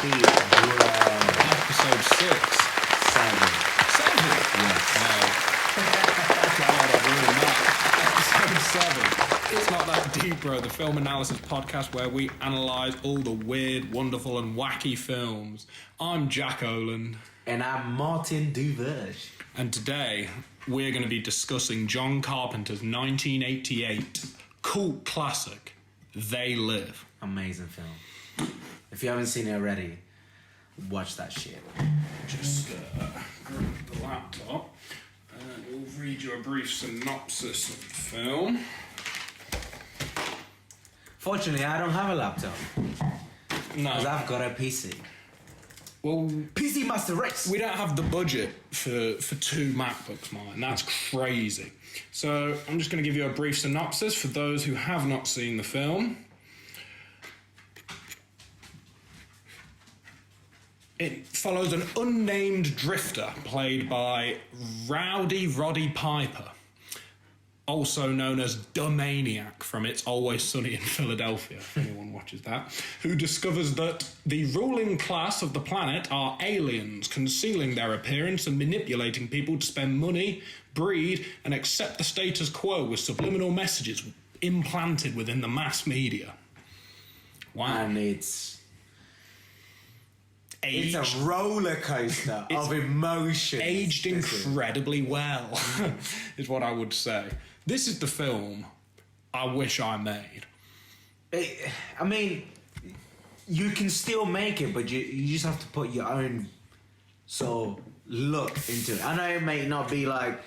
Big Bro. Episode 6. 7. 7? Yes. God, I've ruined that. Episode 7. It's Not That Deep, Bro, the film analysis podcast where we analyse all the weird, wonderful and wacky films. I'm Jack Oland. And I'm Martin Duverge. And today we're going to be discussing John Carpenter's 1988 cult classic, They Live. Amazing film. If you haven't seen it already, watch that shit. Just grab the laptop and we'll read you a brief synopsis of the film. Fortunately, I don't have a laptop. Because No. I've got a PC. Well, PC Master Race. we don't have the budget for 2 MacBooks, Martin. That's crazy. So I'm just going to give you a brief synopsis for those who have not seen the film. It follows an unnamed drifter played by Rowdy Roddy Piper, also known as the Maniac from It's Always Sunny in Philadelphia, if anyone watches that, who discovers that the ruling class of the planet are aliens, concealing their appearance and manipulating people to spend money, breed, and accept the status quo with subliminal messages implanted within the mass media. Wow. And it's a roller coaster of emotions. Aged incredibly well, is what I would say. This is the film I wish I made. I mean, you can still make it, but you just have to put your own sort of look into it. I know it may not be like,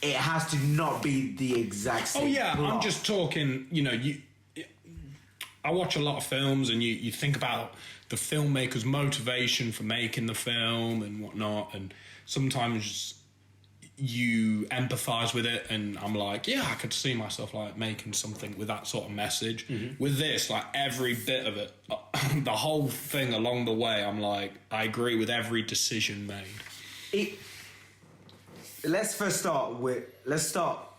it has to not be the exact same. Oh yeah, plot. I'm just talking, I watch a lot of films and you think about the filmmaker's motivation for making the film and whatnot, and sometimes you empathise with it, and I'm like, yeah, I could see myself like making something with that sort of message. Mm-hmm. With this, like every bit of it, the whole thing along the way, I'm like, I agree with every decision made. Let's start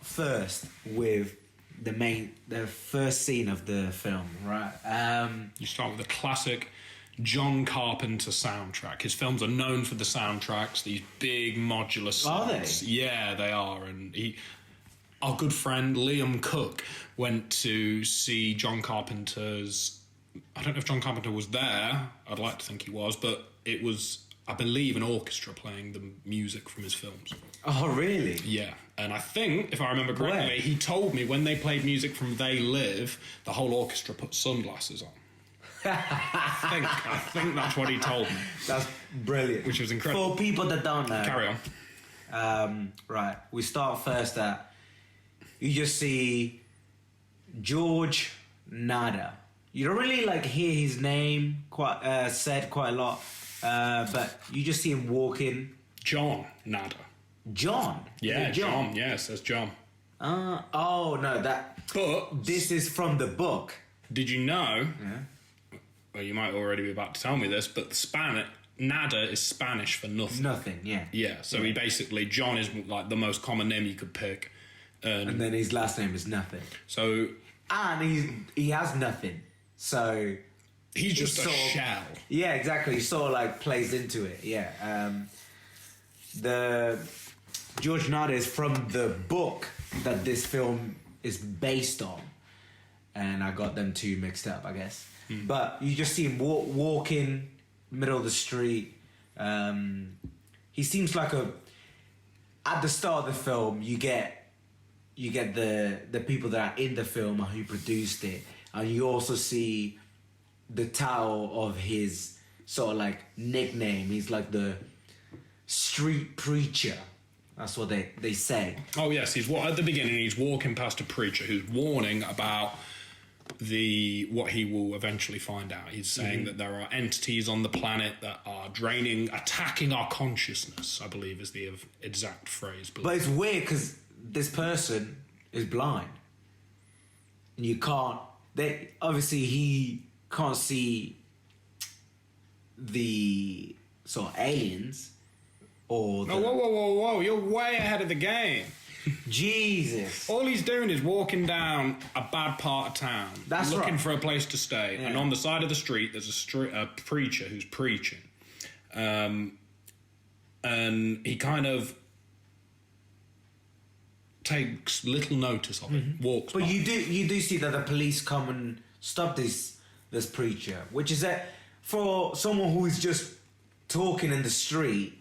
first with the first scene of the film, right? You start with the classic John Carpenter soundtrack. His films are known for the soundtracks, these big modular songs. Are they? Yeah, they are. And our good friend Liam Cook went to see John Carpenter's... I don't know if John Carpenter was there. I'd like to think he was, but it was, I believe, an orchestra playing the music from his films. Oh, really? Yeah, and I think, if I remember correctly, he told me when they played music from They Live, the whole orchestra put sunglasses on. I think that's what he told me. That's brilliant. Which was incredible. For people that don't know. Carry on. Right, we start first at, you just see George Nada. You don't really hear his name said quite a lot, but you just see him walking. John Nada. John? Yeah, John. Yeah, it says John. Oh, no, But this is from the book. Did you know... Yeah. Well, you might already be about to tell me this, but Nada is Spanish for nothing. Nothing, yeah. Yeah, so he basically... John is like the most common name you could pick. And then his last name is Nothing. So... And he has nothing. So... He's just a shell. Yeah, exactly. He sort of plays into it, yeah. The George Nada is from the book that this film is based on. And I got them two mixed up, I guess. But you just see him walking middle of the street. He seems like at the start of the film, you get the people that are in the film who produced it, and you also see the title of his sort of nickname. He's like the street preacher. That's what they say. Oh yes, at the beginning he's walking past a preacher who's warning about what he will eventually find out. He's saying that there are entities on the planet that are attacking our consciousness, I believe is the exact phrase. But it's weird because this person is blind. And obviously he can't see the sort of aliens or... Whoa, you're way ahead of the game. Jesus. All he's doing is walking down a bad part of town, looking for a place to stay. Yeah. And on the side of the street, there's a preacher who's preaching. And he kind of takes little notice of it, walks by. But you do see that the police come and stop this preacher, which is that for someone who is just talking in the street,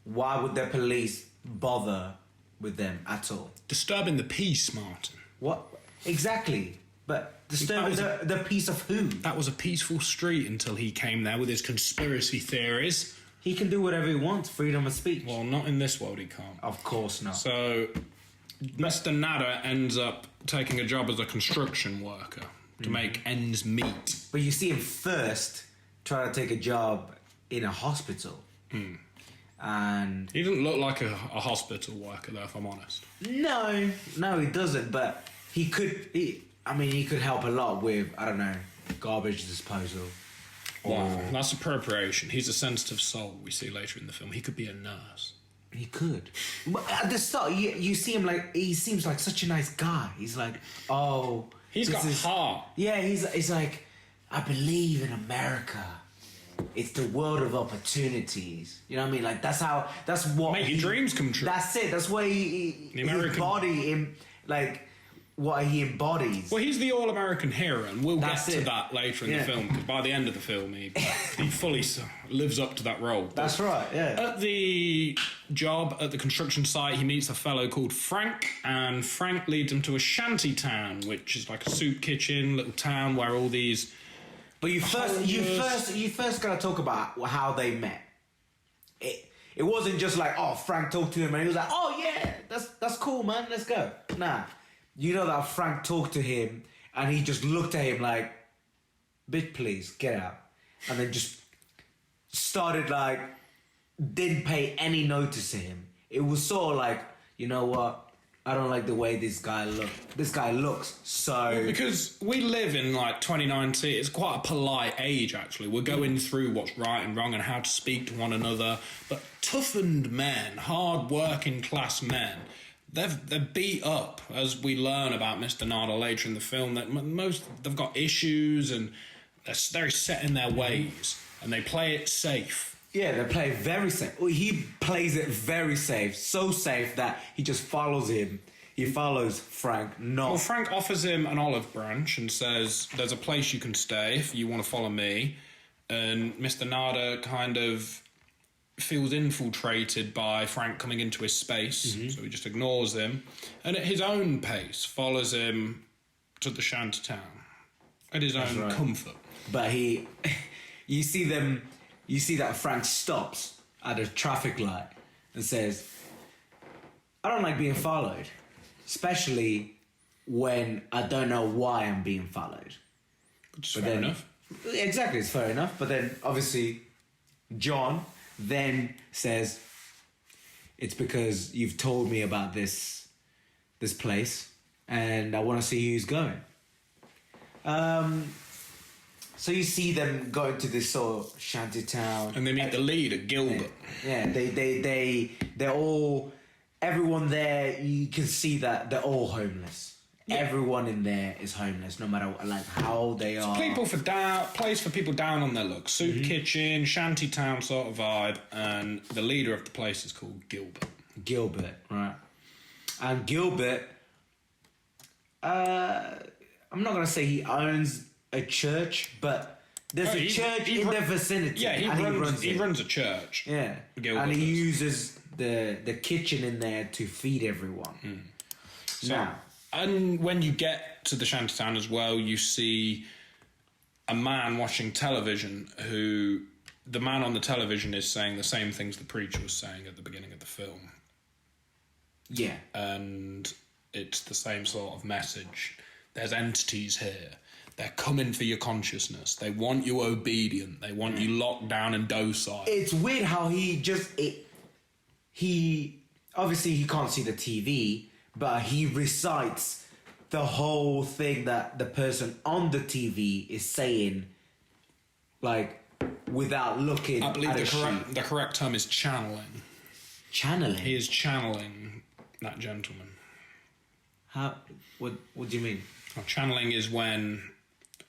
why would the police bother with them at all? Disturbing the peace, Martin. What? Exactly. But disturbing the peace of who? That was a peaceful street until he came there with his conspiracy theories. He can do whatever he wants, freedom of speech. Well, not in this world he can't. Of course not. So, Mr. Nada ends up taking a job as a construction worker to make ends meet. But you see him first try to take a job in a hospital. And he doesn't look like a hospital worker, though, if I'm honest. No, he doesn't. But he could help a lot with, I don't know, garbage disposal. Wow, that's appropriation. He's a sensitive soul, we see later in the film. He could be a nurse. He could. But at the start, you see him like, he seems like such a nice guy. He's like, oh... He's got heart. Yeah, he's like, I believe in America. It's the world of opportunities. You know what I mean? Like, that's what... Make your dreams come true. That's it. That's what his body, what he embodies. Well, he's the all-American hero, and we'll get to that later in the film, because by the end of the film, he fully lives up to that role. That's right, yeah. At the job, at the construction site, he meets a fellow called Frank, and Frank leads him to a shanty town, which is like a soup kitchen, little town where all these... But you first got to talk about how they met. It wasn't just like, oh, Frank talked to him, and he was like, oh, yeah, that's cool, man, let's go. Nah. You know that Frank talked to him and he just looked at him like, bitch, please, get out. And then just started like, didn't pay any notice to him. It was sort of like, you know what? I don't like the way this guy looks, so... Because we live in like 2019, it's quite a polite age actually. We're going through what's right and wrong and how to speak to one another. But toughened men, hard-working class men... They're beat up, as we learn about Mr. Nada later in the film, that they've got issues and they're very set in their ways and they play it safe. Yeah, they play it very safe. Well, he plays it very safe, so safe that he just follows him. He follows Frank, Well, Frank offers him an olive branch and says, there's a place you can stay if you want to follow me. And Mr. Nada kind of... feels infiltrated by Frank coming into his space, so he just ignores him, and at his own pace follows him to the shanty town at his own comfort. But you see that Frank stops at a traffic light and says, I don't like being followed, especially when I don't know why I'm being followed. Which is fair enough. Exactly, it's fair enough, but then obviously John then says, it's because you've told me about this place and I want to see who's going. So you see them going to this sort of shanty town. And they meet the leader, Gilbert. Yeah, they're all... Everyone there, you can see that they're all homeless. Yeah. Everyone in there is homeless, no matter how they are. Place for people down on their luck. Soup kitchen, shanty town sort of vibe, and the leader of the place is called Gilbert. Gilbert, right? And Gilbert, I'm not gonna say he owns a church, but there's a church in the vicinity. Yeah, he runs a church. Yeah, Gilbert and he uses the kitchen in there to feed everyone. Now. And when you get to the shantytown as well, you see a man watching television who... The man on the television is saying the same things the preacher was saying at the beginning of the film. Yeah. And it's the same sort of message. There's entities here. They're coming for your consciousness. They want you obedient. They want you locked down and docile. It's weird how he obviously he can't see the TV... But he recites the whole thing that the person on the TV is saying, like, without looking I believe at the correct term is channeling. Channeling? He is channeling that gentleman. How? What do you mean? Well, channeling is when,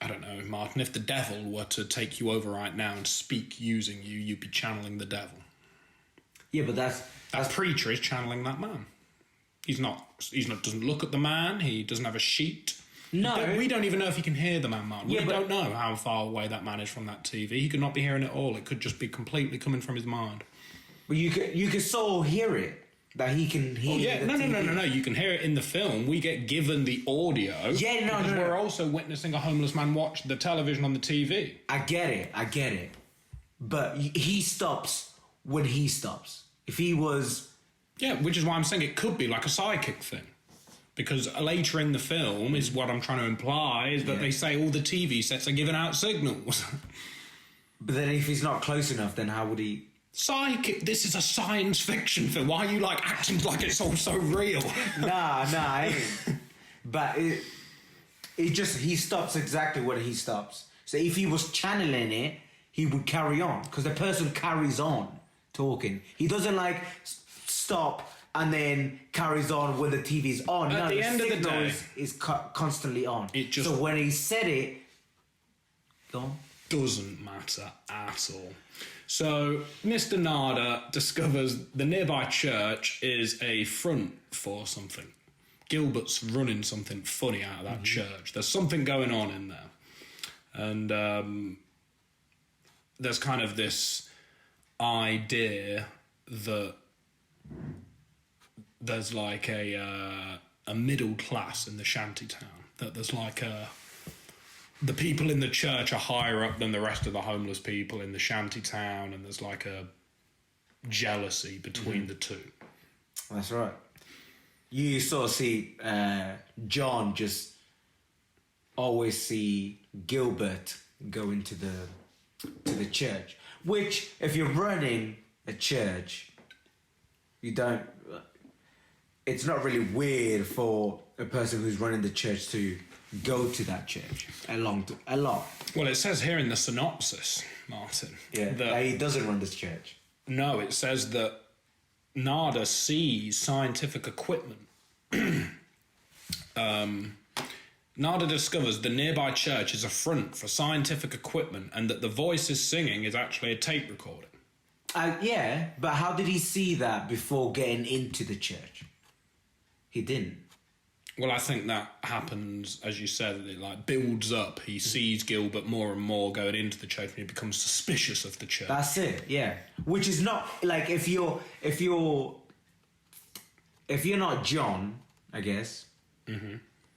I don't know, Martin, if the devil were to take you over right now and speak using you, you'd be channeling the devil. Yeah, but that's That preacher is channeling that man. He's not doesn't look at the man, he doesn't have a sheet. No. We don't even know if he can hear the man, Martin. Yeah, we but- don't know how far away that man is from that TV. He could not be hearing it all. It could just be completely coming from his mind. But you could so hear it that he can hear. Oh, yeah, the TV. no. You can hear it in the film. We get given the audio. Yeah, because we're also witnessing a homeless man watch the television on the TV. I get it. But he stops when he stops. If he was... Yeah, which is why I'm saying it could be like a psychic thing. Because later in the film is what I'm trying to imply, is that they say all the TV sets are giving out signals. But then if he's not close enough, then how would he... Psychic, this is a science fiction film. Why are you like acting like it's all so real? Nah, I ain't. But he stops exactly when he stops. So if he was channeling it, he would carry on. Because the person carries on talking. He doesn't like stop and then carries on when the TV's on. At the end of the day, is constantly on. So when he said it, go on. Doesn't matter at all. So Mr. Nada discovers the nearby church is a front for something. Gilbert's running something funny out of that church. There's something going on in there. And there's kind of this idea that there's like a middle class in the shanty town. That there's like the people in the church are higher up than the rest of the homeless people in the shanty town, and there's like a jealousy between the two. That's right. You sort of see John just always see Gilbert go into the church, which if you're running a church, you don't... It's not really weird for a person who's running the church to go to that church a lot. Well, it says here in the synopsis, Martin. Yeah, that he doesn't run this church. No, it says that Nada sees scientific equipment. Nada discovers the nearby church is a front for scientific equipment and that the voice is singing is actually a tape recording. Yeah, but how did he see that before getting into the church? He didn't. Well, I think that happens, as you said, it like builds up. He sees Gilbert more and more going into the church and he becomes suspicious of the church. That's it, yeah. Which is not like if you're not John, I guess,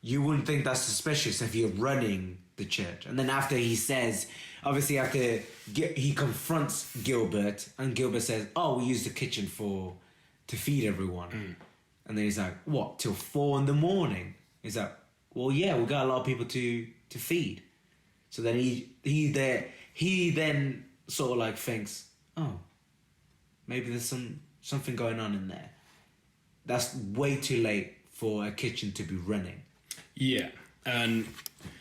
you wouldn't think that's suspicious if you're running the church. And then after he says, obviously after he confronts Gilbert and Gilbert says, "Oh, we use the kitchen to feed everyone." And then he's like, "What, till 4 a.m? He's like, "Well, yeah, we got a lot of people to feed." So then he then sort of like thinks, "Oh, maybe there's something going on in there." That's way too late for a kitchen to be running. Yeah, and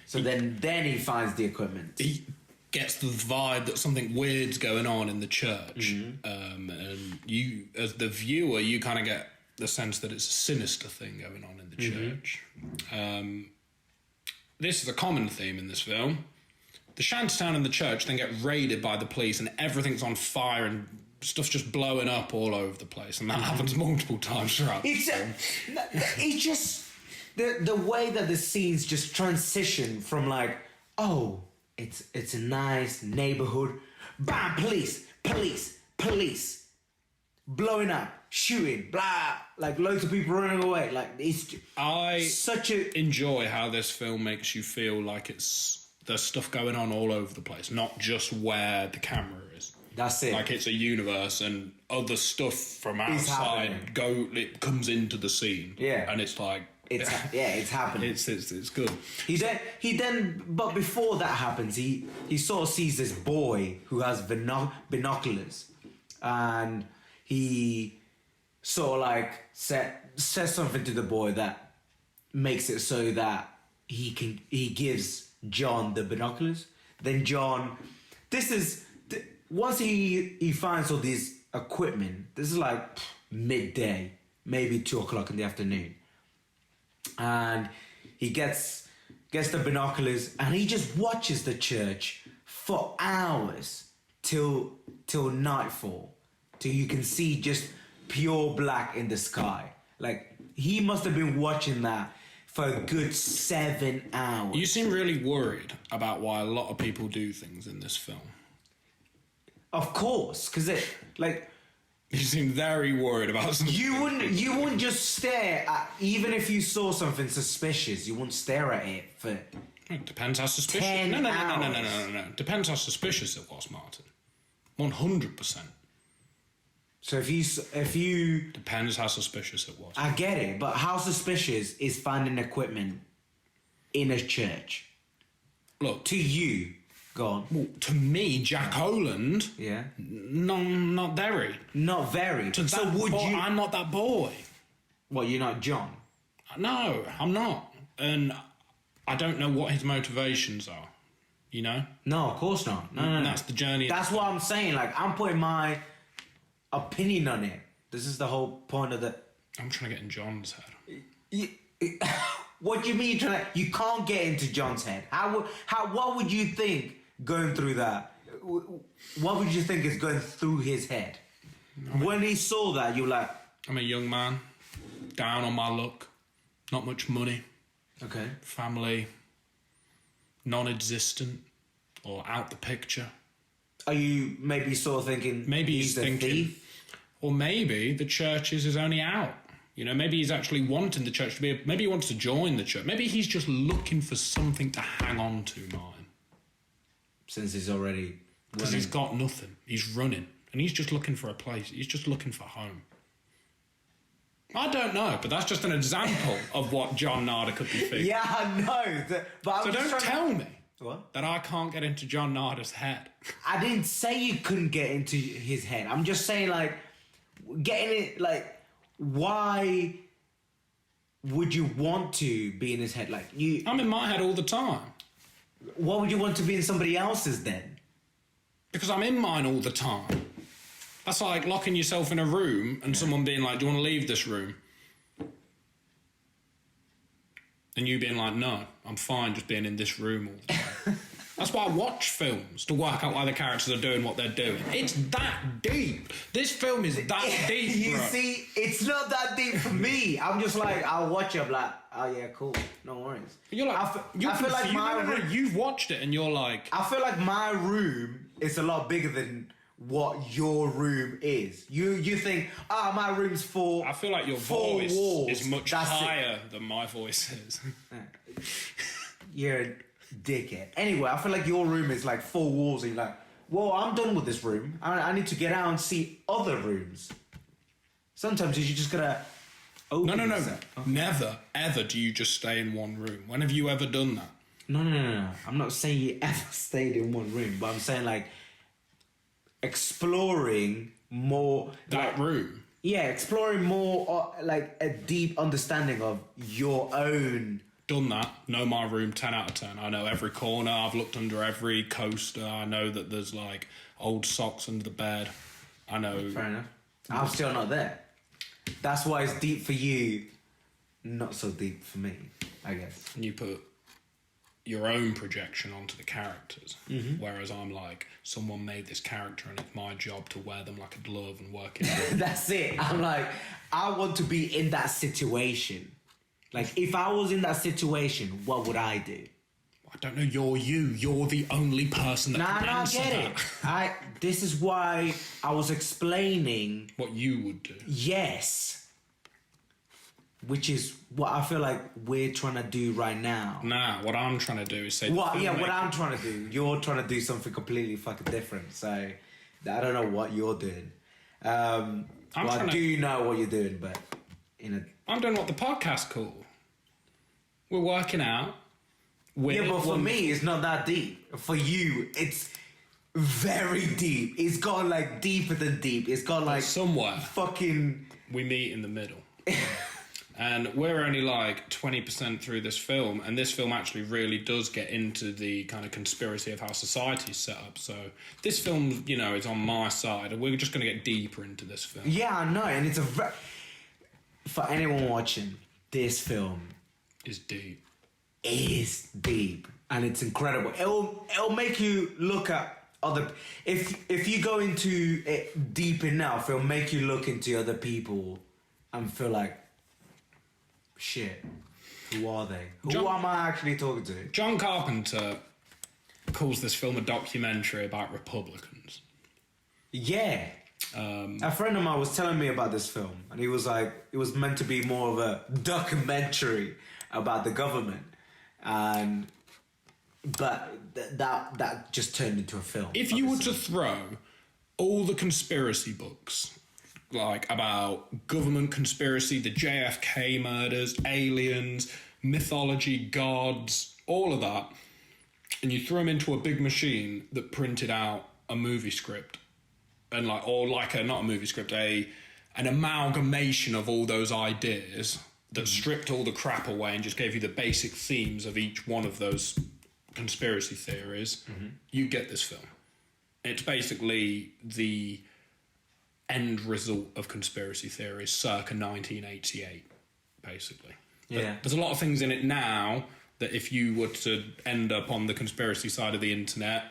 so then he finds the equipment. He gets the vibe that something weird's going on in the church, and you, as the viewer, you kind of get the sense that it's a sinister thing going on in the church. This is a common theme in this film. The shantytown and the church then get raided by the police and everything's on fire and stuff's just blowing up all over the place, and that happens multiple times throughout the film. It's just the way that the scenes just transition from like, oh, it's a nice neighborhood, bam, police, blowing up, shooting, blah, like loads of people running away. Like enjoy how this film makes you feel like there's stuff going on all over the place, not just where the camera is. That's it. Like it's a universe and other stuff from outside it comes into the scene. Yeah. And it's like it's happening. It's good. He then but before that happens, he sort of sees this boy who has binoculars, and he sort of like says something to the boy that makes it so that he gives John the binoculars. Then John, once he finds all this equipment, this is like midday, maybe 2:00 in the afternoon, and he gets the binoculars, and he just watches the church for hours till nightfall, till you can see just pure black in the sky. Like, he must have been watching that for a good 7 hours. You seem really worried about why a lot of people do things in this film. Of course, because You seem very worried about something. you wouldn't just stare at, even if you saw something suspicious, you wouldn't stare at it for It depends how suspicious. 10 No. hours. Depends how suspicious it was, Martin. 100%. So if you Depends how suspicious it was. I get it, but how suspicious is finding equipment in a church? Look, To you, go on. well, to me, Jack Oland, Yeah, no, not very. not very. To So that would boy, you? I'm not that boy. What, you're not John? No, I'm not. And I don't know what his motivations are, you know? No, of course not. No. And that's the journey. That's what I'm saying. Like, I'm putting my opinion on it. This is the whole point of the. I'm trying to get in John's head. What do you mean? You can't get into John's head. What would you think going through that? What would you think is going through his head? When he saw that, you were like, I'm a young man, down on my luck, not much money, okay. family non-existent or out the picture. Are you maybe sort of thinking Maybe he's a thinking, thief? or maybe the church is his only out. You know, maybe he's actually wanting the church to be. Maybe he wants to join the church. Maybe he's just looking for something to hang on to, Martin. Since he's already Because he's got nothing. He's running, and he's just looking for a place. He's just looking for home. I don't know, but that's just an example of what John Narder could be thinking. Yeah, I know. But I So was just don't trying tell me What? that I can't get into John Narder's head. I didn't say you couldn't get into his head. I'm just saying, like, getting it, like, why would you want to be in his head? Like, I'm in my head all the time. what would you want to be in somebody else's then? Because I'm in mine all the time. That's like locking yourself in a room and someone being like, do you want to leave this room? And you being like, no, I'm fine just being in this room all the time. That's why I watch films, to work out why the characters are doing what they're doing. It's that deep. This film is that deep, You bro. see, it's not that deep for me. I'm just like, I'll watch it, I'm like, oh yeah, cool, no worries. You're like, I feel like my room, you've watched it and you're like, I feel like my room is a lot bigger than what your room is. You think, my room's four. I feel like your four voice walls. is much That's it. higher than my voice is. You're a dickhead. Anyway, I feel like your room is like 4 walls, and you're like, well, I'm done with this room. I need to get out and see other rooms. Sometimes you just gotta open No. yourself. Never, ever do you just stay in one room. When have you ever done that? No. I'm not saying you ever stayed in one room, but I'm saying like exploring more. That room? Yeah, exploring more, like a deep understanding of your own. Done that. Know my room 10 out of 10. I know every corner. I've looked under every coaster. I know that there's like old socks under the bed. I know. Fair enough. I'm still not there. That's why it's deep for you, not so deep for me, I guess. You put your own projection onto the characters. Whereas I'm like, someone made this character and it's my job to wear them like a glove and work it out. That's it. I'm like, I want to be in that situation. Like, if I was in that situation, what would I do? I don't know, you're you. You're the only person that can I answer get that. it. This is why I was explaining What you would do. yes. Which is what I feel like we're trying to do right now. Nah, what I'm trying to do is say... What I'm trying to do. You're trying to do something completely fucking different. So, I don't know what you're doing. I do know what you're doing, but I'm doing what the podcast call. We're working out. Yeah, but for me, it's not that deep. For you, it's very deep. It's gone like deeper than deep. It's gone like somewhere fucking. We meet in the middle. And we're only like 20% through this film, and this film actually really does get into the kind of conspiracy of how society's set up. So this film, you know, is on my side, and we're just going to get deeper into this film. Yeah, I know, and it's for anyone watching this film, is deep. Is deep, and it's incredible. It'll make you look at other. If you go into it deep enough, it'll make you look into other people and feel like, shit, who are they? Who am I actually talking to? John Carpenter calls this film a documentary about Republicans. Yeah. A friend of mine was telling me about this film, and he was like, it was meant to be more of a documentary about the government, but that just turned into a film. If you were to throw all the conspiracy books, like about government conspiracy, the JFK murders, aliens, mythology, gods, all of that, and you throw them into a big machine that printed out a movie script, and not a movie script, an amalgamation of all those ideas that stripped all the crap away and just gave you the basic themes of each one of those conspiracy theories, you get this film. It's basically the end result of conspiracy theories circa 1988, basically. Yeah. There's a lot of things in it now that if you were to end up on the conspiracy side of the internet,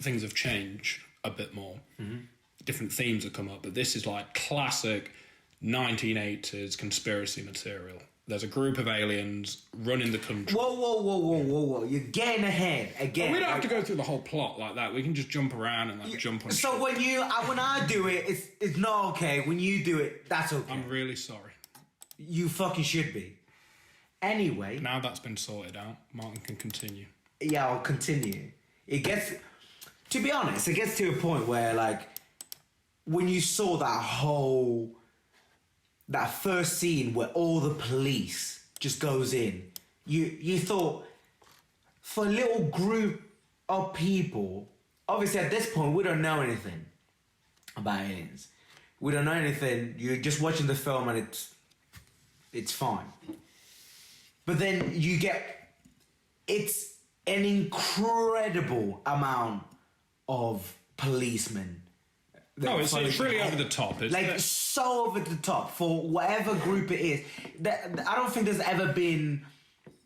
things have changed a bit more. Different themes have come up, but this is like classic 1980s conspiracy material. There's a group of aliens running the country. Whoa. You're getting ahead again. Well, we don't have to go through the whole plot like that. We can just jump around and jump on So shit. when I do it, it's not okay. When you do it, that's okay. I'm really sorry. You fucking should be. Anyway. Now that's been sorted out, Martin can continue. Yeah, I'll continue. To be honest, it gets to a point where, like, when you saw that first scene where all the police just goes in, you thought, for a little group of people, obviously at this point we don't know anything about aliens. We don't know anything. You're just watching the film and it's fine. But then it's an incredible amount of policemen. No, it's really over the top. It's so over the top for whatever group it is. I don't think there's ever been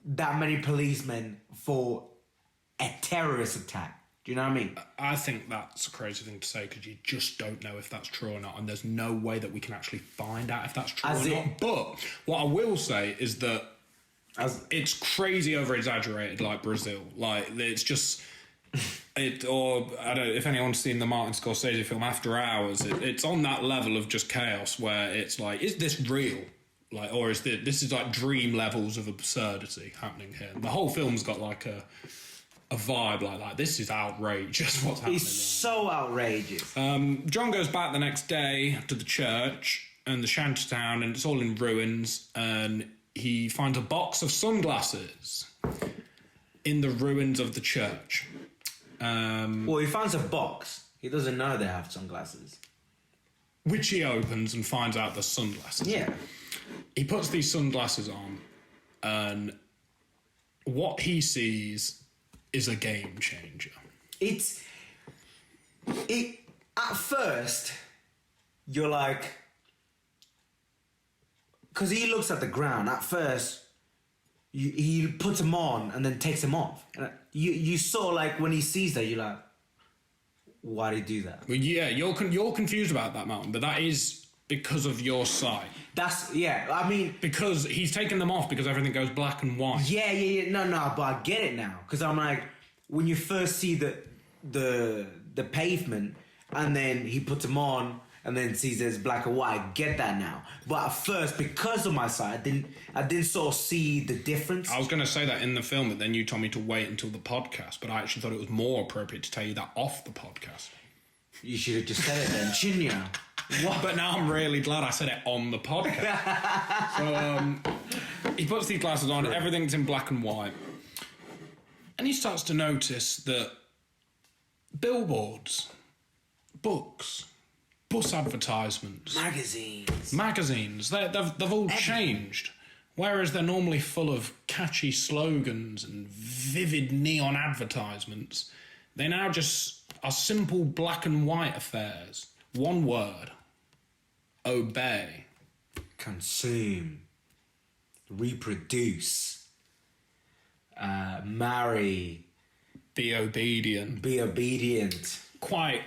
that many policemen for a terrorist attack. Do you know what I mean? I think that's a crazy thing to say because you just don't know if that's true or not, and there's no way that we can actually find out if that's true or not. But what I will say is that it's crazy over exaggerated, like Brazil. Like it's just. I don't know if anyone's seen the Martin Scorsese film After Hours. It's on that level of just chaos where it's like, is this real? Like, or is this is like dream levels of absurdity happening here? And the whole film's got like a vibe like that. This is outrageous. What's happening? It's so outrageous. John goes back the next day to the church and the shantytown, and it's all in ruins. And he finds a box of sunglasses in the ruins of the church. Well, he finds a box. He doesn't know they have sunglasses. Which he opens and finds out the sunglasses. Yeah. He puts these sunglasses on, and what he sees is a game changer. At first, you're like, because he looks at the ground. At first, he puts them on and then takes them off. You saw, like, when he sees that, you're like, why did he do that? Well, yeah, you're confused about that, Mountain, but that is because of your sight. I mean... Because he's taken them off because everything goes black and white. Yeah. No, but I get it now. Because I'm like, when you first see the pavement and then he puts them on and then sees there's black and white, I get that now. But at first, because of my sight, I didn't sort of see the difference. I was going to say that in the film, but then you told me to wait until the podcast, but I actually thought it was more appropriate to tell you that off the podcast. You should have just said it then, shouldn't you? What? But now I'm really glad I said it on the podcast. So he puts these glasses on, everything's in black and white. And he starts to notice that billboards, books, bus advertisements, magazines, they've all changed. Whereas they're normally full of catchy slogans and vivid neon advertisements, they now just are simple black and white affairs. One word: obey. Consume. Reproduce. marry, Be obedient. be obedient, Quite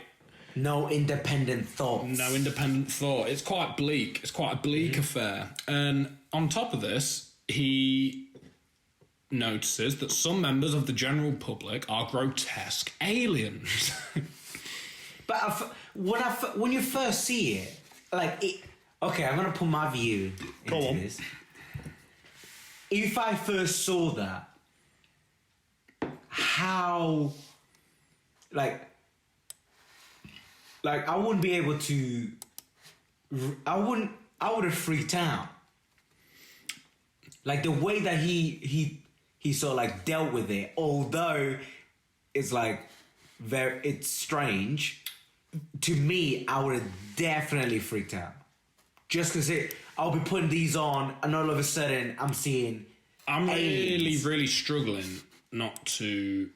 no independent thoughts. no independent thought. It's quite bleak. It's quite a bleak affair. And on top of this, he notices that some members of the general public are grotesque aliens. But when you first see it, like, okay, I'm gonna put my view Go into on. this. If I first saw that, how, like I wouldn't be able to. I would have freaked out. Like the way that he sort of like dealt with it, although it's like it's strange. To me, I would have definitely freaked out. Just because I'll be putting these on, and all of a sudden I'm seeing. I'm aliens. really struggling not to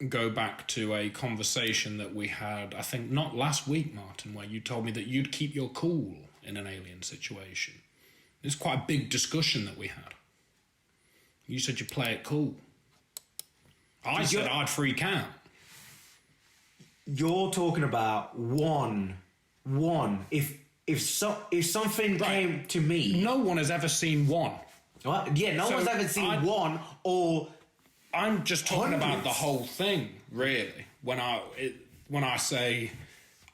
go back to a conversation that we had, I think not last week, Martin, where you told me that you'd keep your cool in an alien situation. It's quite a big discussion that we had. You said you'd play it cool. I said I'd freak out. You're talking about one. If something came to me, No one has ever seen one. what? Yeah, no So one's ever seen one or. I'm just talking about Hundreds. the whole thing, really. When I say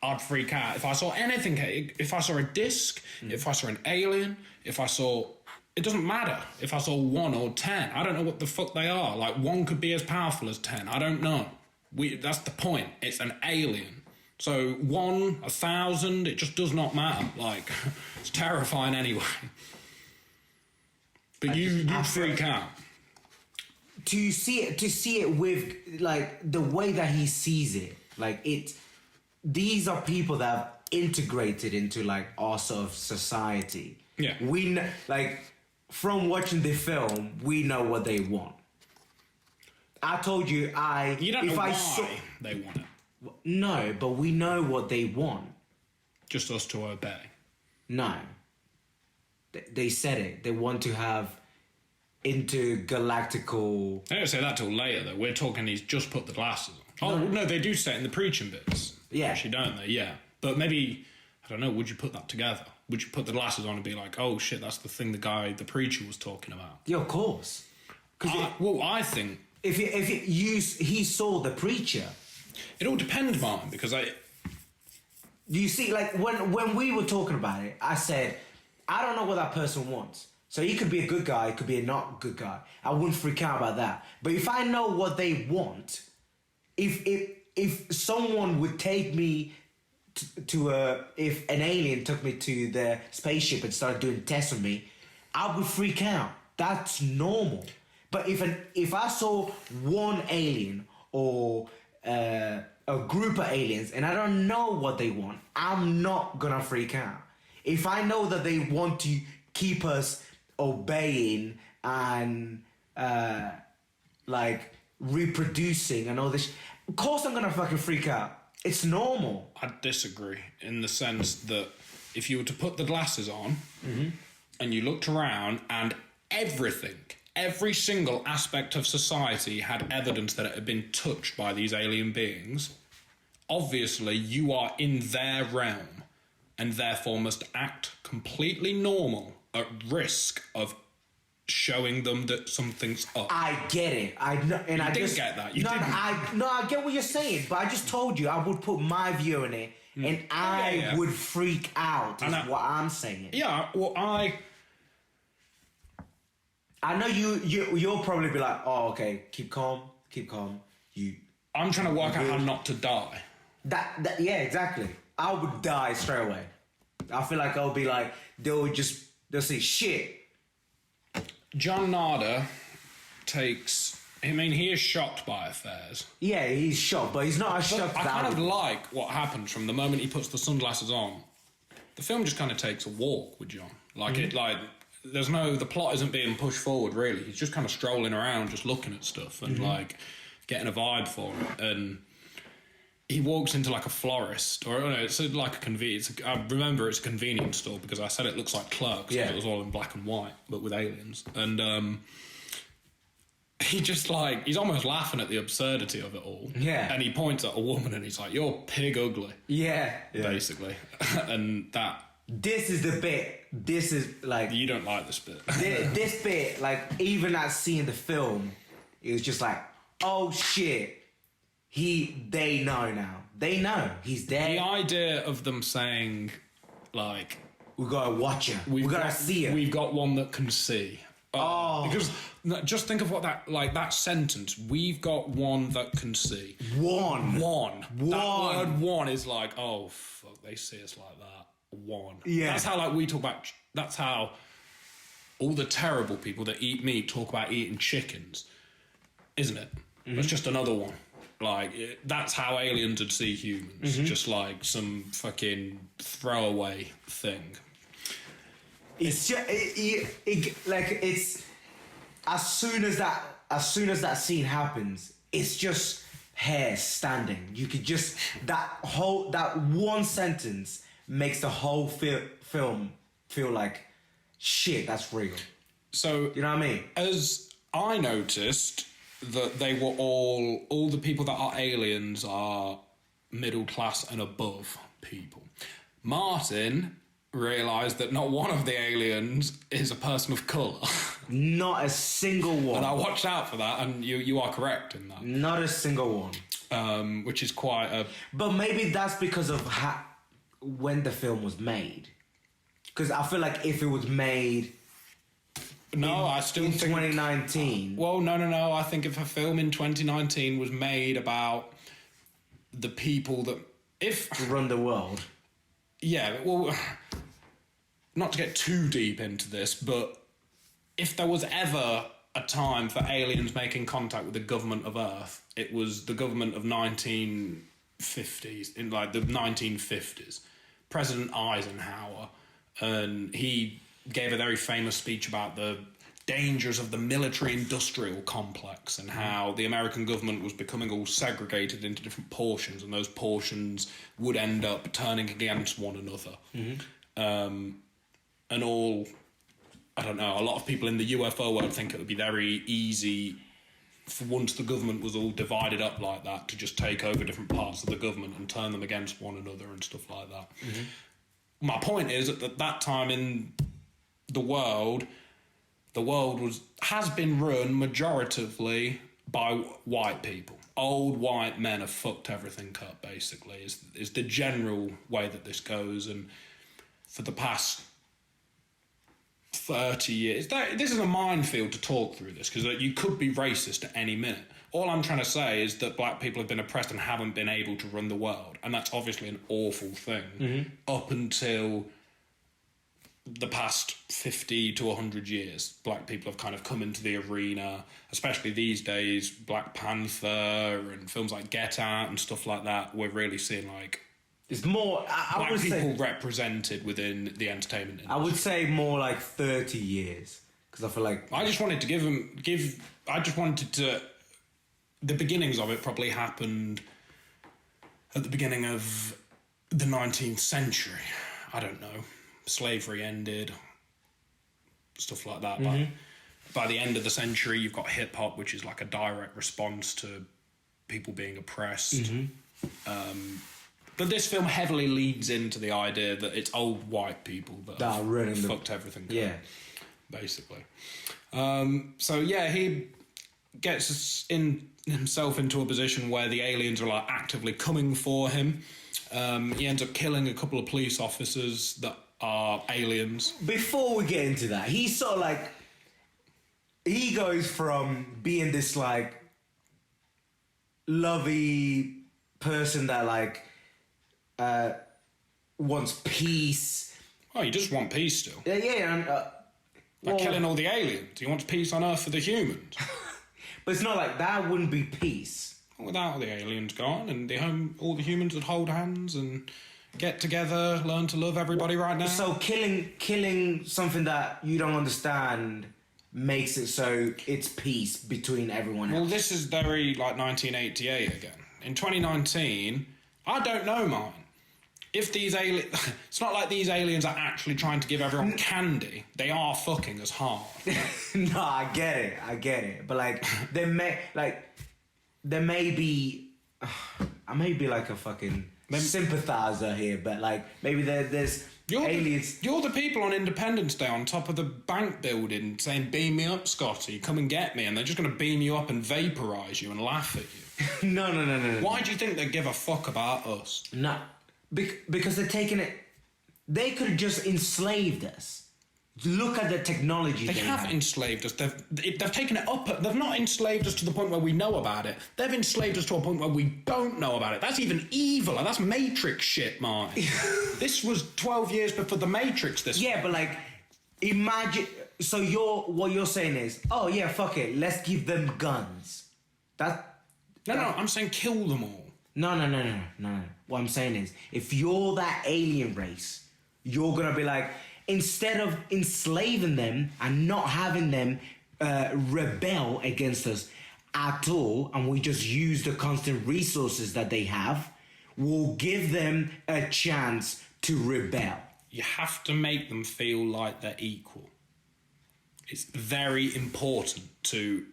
I'd freak out if I saw anything, if I saw a disc, if I saw an alien, if I saw, it doesn't matter if I saw 1 or 10. I don't know what the fuck they are. Like, 1 could be as powerful as 10. I don't know. That's the point. It's an alien. So 1, 1,000, it just does not matter. Like, it's terrifying anyway. But you freak out. To see it with like the way that he sees it, like these are people that have integrated into like our sort of society. Yeah. We like from watching the film, we know what they want. I told you You don't know if why I saw they want it. no, but we know what they want. Just us to obey. No, they said it. They want to have intergalactical. They don't say that till later, though. We're talking he's just put the glasses on. Oh, no, they do say it in the preaching bits. Yeah. Actually, don't they? Yeah. But maybe, I don't know, would you put that together? Would you put the glasses on and be like, oh shit, that's the thing the preacher was talking about? Yeah, of course. I think If he saw the preacher. it all depends, Martin, because You see, like when we were talking about it, I said, I don't know what that person wants. So he could be a good guy, he could be a not good guy. I wouldn't freak out about that. But if I know what they want, if someone would take me if an alien took me to their spaceship and started doing tests on me, I would freak out. That's normal. But if I saw one alien or a group of aliens and I don't know what they want, I'm not gonna freak out. If I know that they want to keep us obeying and like reproducing and all this, of course I'm gonna fucking freak out. It's normal. I disagree in the sense that if you were to put the glasses on and you looked around and every single aspect of society had evidence that it had been touched by these alien beings, obviously you are in their realm and therefore must act completely normal at risk of showing them that something's up. I get it. I know, and You I didn't just get that. You no, didn't. I get what you're saying, but I just told you I would put my view in it, and I would freak out. Is what I'm saying. Yeah, well, I know you'll probably be like, oh, okay, keep calm. I'm trying to work out how not to die. That yeah, exactly. I would die straight away. I feel like I'll be like they'll say shit. John Carpenter he is shocked by affairs. Yeah, he's shocked, but he's not as shocked. I kind of like what happens from the moment he puts the sunglasses on. The film just kind of takes a walk with John. The plot isn't being pushed forward really. He's just kind of strolling around, just looking at stuff and like getting a vibe for it. And he walks into like a florist, or no, it's like a convenience. I remember it's a convenience store because I said it looks like Clerks. Yeah. It was all in black and white, but with aliens. And he just like, he's almost laughing at the absurdity of it all. Yeah. And he points at a woman and he's like, "You're pig ugly." Yeah. Basically. And that... This is the bit. This is like... You don't like this bit. This bit, like, even at seeing the film, it was just like, oh shit. They know now. They know. He's there. The idea of them saying, like... We gotta watch him. We gotta see him. We've got one that can see. Oh. Because just think of what that sentence, we've got one that can see. One. That word one is like, oh, fuck, they see us like that. One. Yeah. That's how, like, we talk about, that's how all the terrible people that eat meat talk about eating chickens, isn't it? Mm-hmm. It's just another one. Like, that's how aliens would see humans. Mm-hmm. Just like some fucking throwaway thing. It's just like it's as soon as that scene happens, it's just hair standing. You could just that one sentence makes the whole film feel like shit. That's real. So you know what I mean? As I noticed that they were all the people that are aliens are middle class and above people. Martin realised that not one of the aliens is a person of colour. Not a single one. And I watched out for that, and you are correct in that. Not a single one. Which is quite a... But maybe that's because of when the film was made. Because I feel like if it was made... No, I still think... 2019... Well, no. I think if a film in 2019 was made about the people that... run the world. Yeah, well... Not to get too deep into this, but if there was ever a time for aliens making contact with the government of Earth, it was the government of 1950s, in like the 1950s. President Eisenhower, and he gave a very famous speech about the dangers of the military-industrial complex and how the American government was becoming all segregated into different portions, and those portions would end up turning against one another. Mm-hmm. And all, I don't know, a lot of people in the UFO world think it would be very easy for once the government was all divided up like that to just take over different parts of the government and turn them against one another and stuff like that. Mm-hmm. My point is that at that time in the world has been run majoritively by white people. Old white men have fucked everything up, basically, is the general way that this goes. And for the past 30 years... This is a minefield to talk through this, because you could be racist at any minute. All I'm trying to say is that black people have been oppressed and haven't been able to run the world, and that's obviously an awful thing up until the past 50 to 100 years. Black people have kind of come into the arena, especially these days. Black Panther and films like Get Out and stuff like that, we're really seeking like... It's more... I would people say, represented within the entertainment industry. I would say more like 30 years. Because I feel like... I just wanted to the beginnings of it probably happened at the beginning of the 19th century. I don't know. Slavery ended, stuff like that. Mm-hmm. By the end of the century, you've got hip-hop, which is like a direct response to people being oppressed. Mm-hmm. But this film heavily leads into the idea that it's old white people that have really fucked everything up. Yeah. Basically. So, yeah, he gets himself into a position where the aliens are like actively coming for him. He ends up killing a couple of police officers that are aliens. Before we get into that, he's sort of like... He goes from being this, like, lovey person that, like, wants peace. Oh, you just want peace still? Yeah, and... By killing all the aliens. He wants peace on Earth for the humans. But it's not like that wouldn't be peace. Without the aliens gone, and all the humans would hold hands and get together, learn to love everybody right now. So killing something that you don't understand makes it so it's peace between everyone else. Well, this is very like 1988 again. In 2019, I don't know mine. if these aliens... It's not like these aliens are actually trying to give everyone candy. They are fucking us hard. No, I get it. But, like, there may be... I may be like a fucking sympathizer here, but, like, maybe there's aliens... You're the people on Independence Day on top of the bank building saying, beam me up, Scotty, come and get me, and they're just going to beam you up and vaporise you and laugh at you. No. Why do you think they give a fuck about us? No. Because they're taking it... They could have just enslaved us. Look at the technology they have enslaved us. They've taken it up. They've not enslaved us to the point where we know about it. They've enslaved us to a point where we don't know about it. That's even eviler. That's Matrix shit, Martin. This was 12 years before the Matrix. But like, imagine. So what you're saying is, oh yeah, fuck it. Let's give them guns. No. I'm saying kill them all. No. What I'm saying is, if you're that alien race, you're gonna be like, instead of enslaving them and not having them rebel against us at all, and we just use the constant resources that they have, we'll give them a chance to rebel. You have to make them feel like they're equal. It's very important to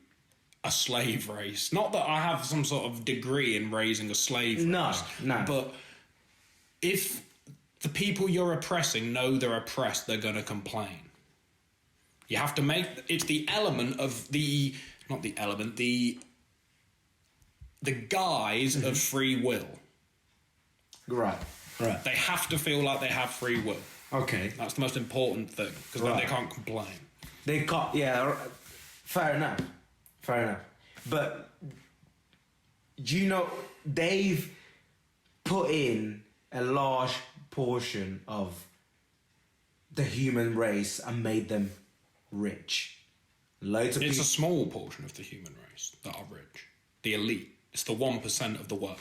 a slave race. Not that I have some sort of degree in raising a slave race. No. But if the people you're oppressing know they're oppressed, they're going to complain. You have to make... It's the element of the... Not the element, the guise of free will. Right. They have to feel like they have free will. Okay. That's the most important thing, because then they can't complain. They can't... Yeah, fair enough. But, do you know, they've put in a large portion of the human race and made them rich. It's a small portion of the human race that are rich. The elite. It's the 1% of the world.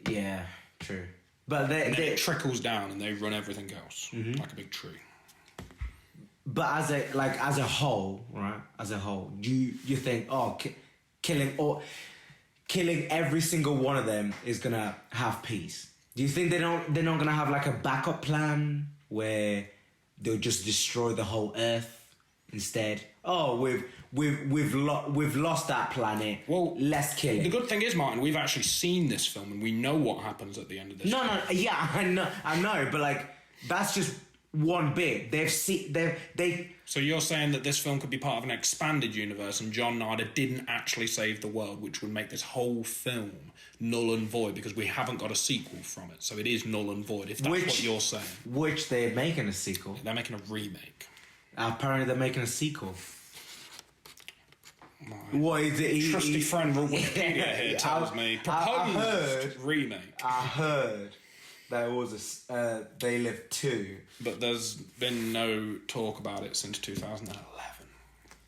Yeah, true. But it trickles down and they run everything else like a big tree. But as a whole, right? As a whole, you think, killing every single one of them is gonna have peace? Do you think they're not gonna have like a backup plan where they'll just destroy the whole Earth instead? Oh, we've lost that planet. Well, let's kill it. The good thing is, Martin, we've actually seen this film and we know what happens at the end of this. No, yeah, I know, but like that's just one bit. So you're saying that this film could be part of an expanded universe and John Carpenter didn't actually save the world, which would make this whole film null and void because we haven't got a sequel from it. So it is null and void, if that's what you're saying. Which they're making a sequel. They're making a remake. Apparently they're making a sequel. What is it? Trusty friend Wikipedia here tells me. Proposed remake. I heard there was a They Live 2. But there's been no talk about it since 2011.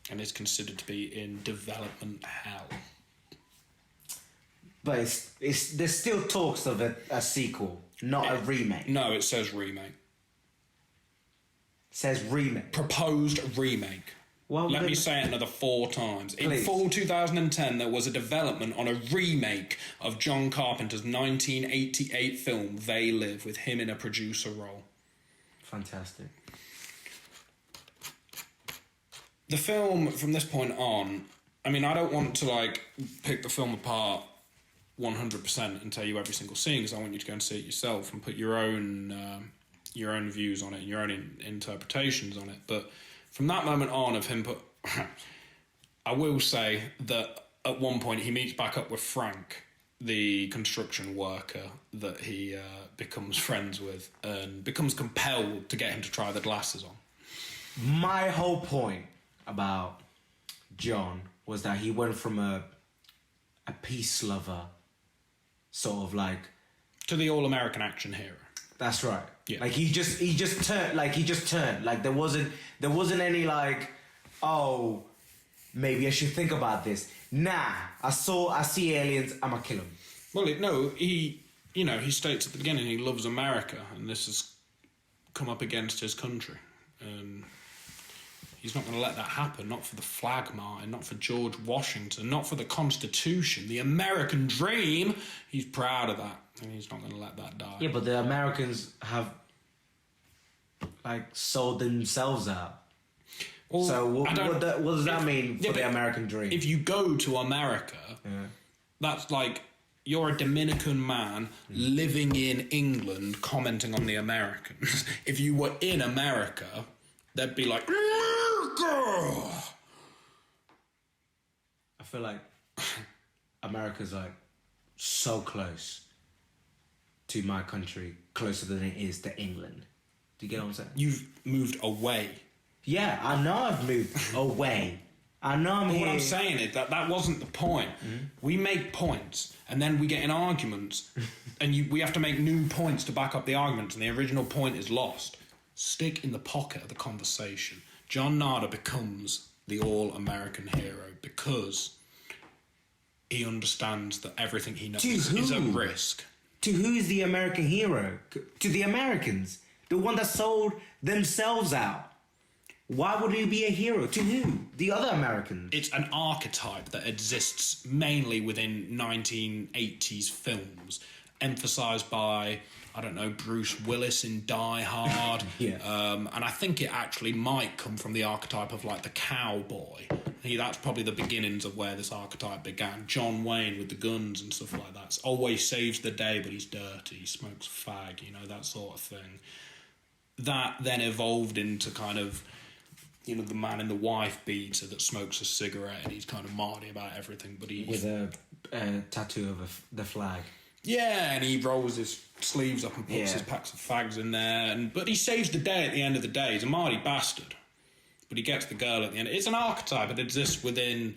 And it's considered to be in development hell. But there's still talks of a sequel, not a remake. No, it says remake. It says remake. Proposed remake. Well, Let me say it another 4 times. Please. In fall 2010, there was a development on a remake of John Carpenter's 1988 film They Live, with him in a producer role. Fantastic. The film, from this point on, I mean, I don't want to, pick the film apart 100% and tell you every single scene, because I want you to go and see it yourself and put your own views on it and your own interpretations on it. But from that moment on of him I will say that at one point he meets back up with Frank, the construction worker that he becomes friends with, and becomes compelled to get him to try the glasses on. My whole point about John was that he went from a peace lover, sort of like, to the all-American action hero. That's right. Yeah. Like he just turned. Like there wasn't any oh, maybe I should think about this. Nah, I see aliens, I'ma kill them. Well, he states at the beginning he loves America, and this has come up against his country, and he's not going to let that happen. Not for the flag, Martin. Not for George Washington. Not for the Constitution. The American dream. He's proud of that. And he's not going to let that die. Yeah, but the Americans have like sold themselves out. Well, So what does that mean for the American dream? If you go to America, that's like you're a Dominican man living in England commenting on the Americans. If you were in America, they'd be like, America! I feel like America's like so close to my country, closer than it is to England. Do you get what I'm saying? You've moved away. Yeah, I know I've moved away. I know I'm here. What I'm saying is that wasn't the point. We make points, and then we get in arguments, and we have to make new points to back up the arguments, and the original point is lost. Stick in the pocket of the conversation. John Nada becomes the all-American hero because he understands that everything he knows is at risk. To who is the American hero? To the Americans. The one that sold themselves out. Why would he be a hero? To who? The other Americans. It's an archetype that exists mainly within 1980s films, emphasised by, I don't know, Bruce Willis in Die Hard. And I think it actually might come from the archetype of like the cowboy. That's probably the beginnings of where this archetype began. John Wayne with the guns and stuff like that. Always saves the day, but he's dirty. He smokes fag, that sort of thing. That then evolved into kind of, the man in the wife beater that smokes a cigarette and he's kind of mardy about everything, but he's... With a tattoo of the flag. Yeah, and he rolls his sleeves up and puts his packs of fags in there. But he saves the day at the end of the day. He's a mardy bastard. But he gets the girl at the end. It's an archetype. It exists within...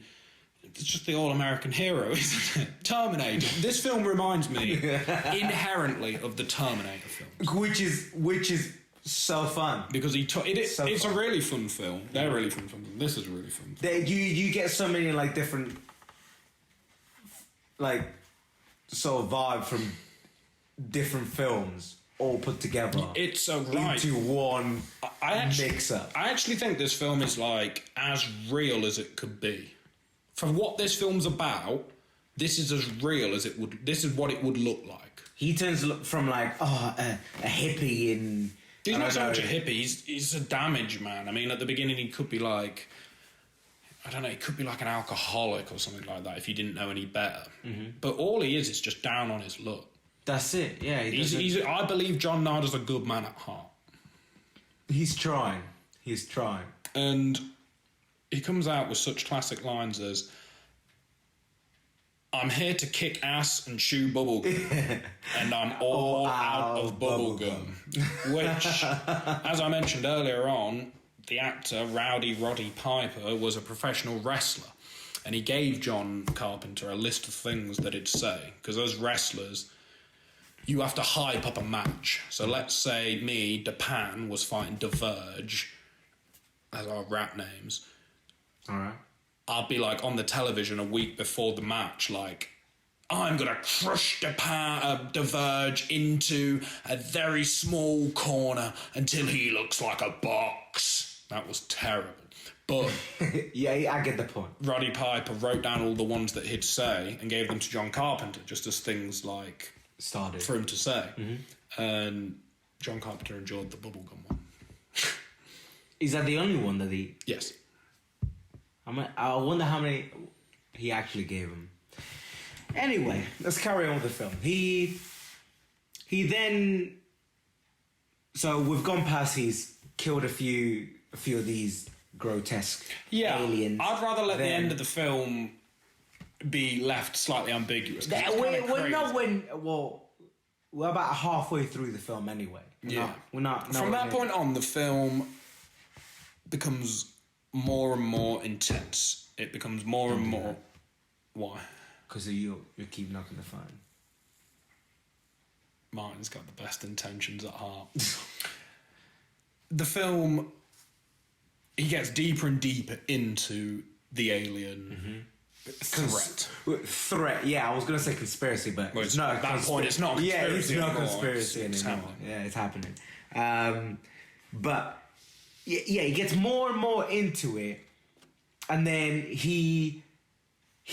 It's just the all-American hero, isn't it? Terminator. This film reminds me inherently of the Terminator film. Which is so fun. Because it's a really fun film. They're really fun films. This is a really fun film. You get so many like different like sort of vibe from different films all put together. It's so right into one mix-up. I actually think this film is like as real as it could be. From what this film's about, this is as real as it would. This is what it would look like. He turns from like a hippie in. He's not so much a hippie. He's a damaged man. I mean, at the beginning, he could be like, I don't know, he could be like an alcoholic or something like that if he didn't know any better. Mm-hmm. But all he is just down on his luck. That's it. Yeah, I believe John Nada's a good man at heart. He's trying. And he comes out with such classic lines as, I'm here to kick ass and chew bubblegum, and I'm all out of bubblegum. Which, as I mentioned earlier on, the actor Rowdy Roddy Piper was a professional wrestler, and he gave John Carpenter a list of things that he'd say, because as wrestlers, you have to hype up a match. So let's say me, Depan, was fighting Diverge, as our rap names. All right. I'd be like on the television a week before the match, like, I'm gonna crush Diverge into a very small corner until he looks like a box. That was terrible. But yeah, I get the point. Roddy Piper wrote down all the ones that he'd say and gave them to John Carpenter, just as things like started for him to say. Mm-hmm. And John Carpenter enjoyed the bubblegum one. Is that the only one that he? Yes. I wonder how many he actually gave him. Anyway, let's carry on with the film. He then... So we've gone past he's killed a few of these grotesque aliens. I'd rather let the end of the film be left slightly ambiguous. We're about halfway through the film anyway. We're not From that point on, the film becomes more and more intense. It becomes more and more... Why? Because you keep knocking the phone. Martin's got the best intentions at heart. The film, he gets deeper and deeper into the alien threat. Yeah, I was going to say conspiracy, but it's not at that point. It's not a conspiracy. Yeah, it's not conspiracy anymore. Happening. Yeah, it's happening. But yeah, he gets more and more into it, and then he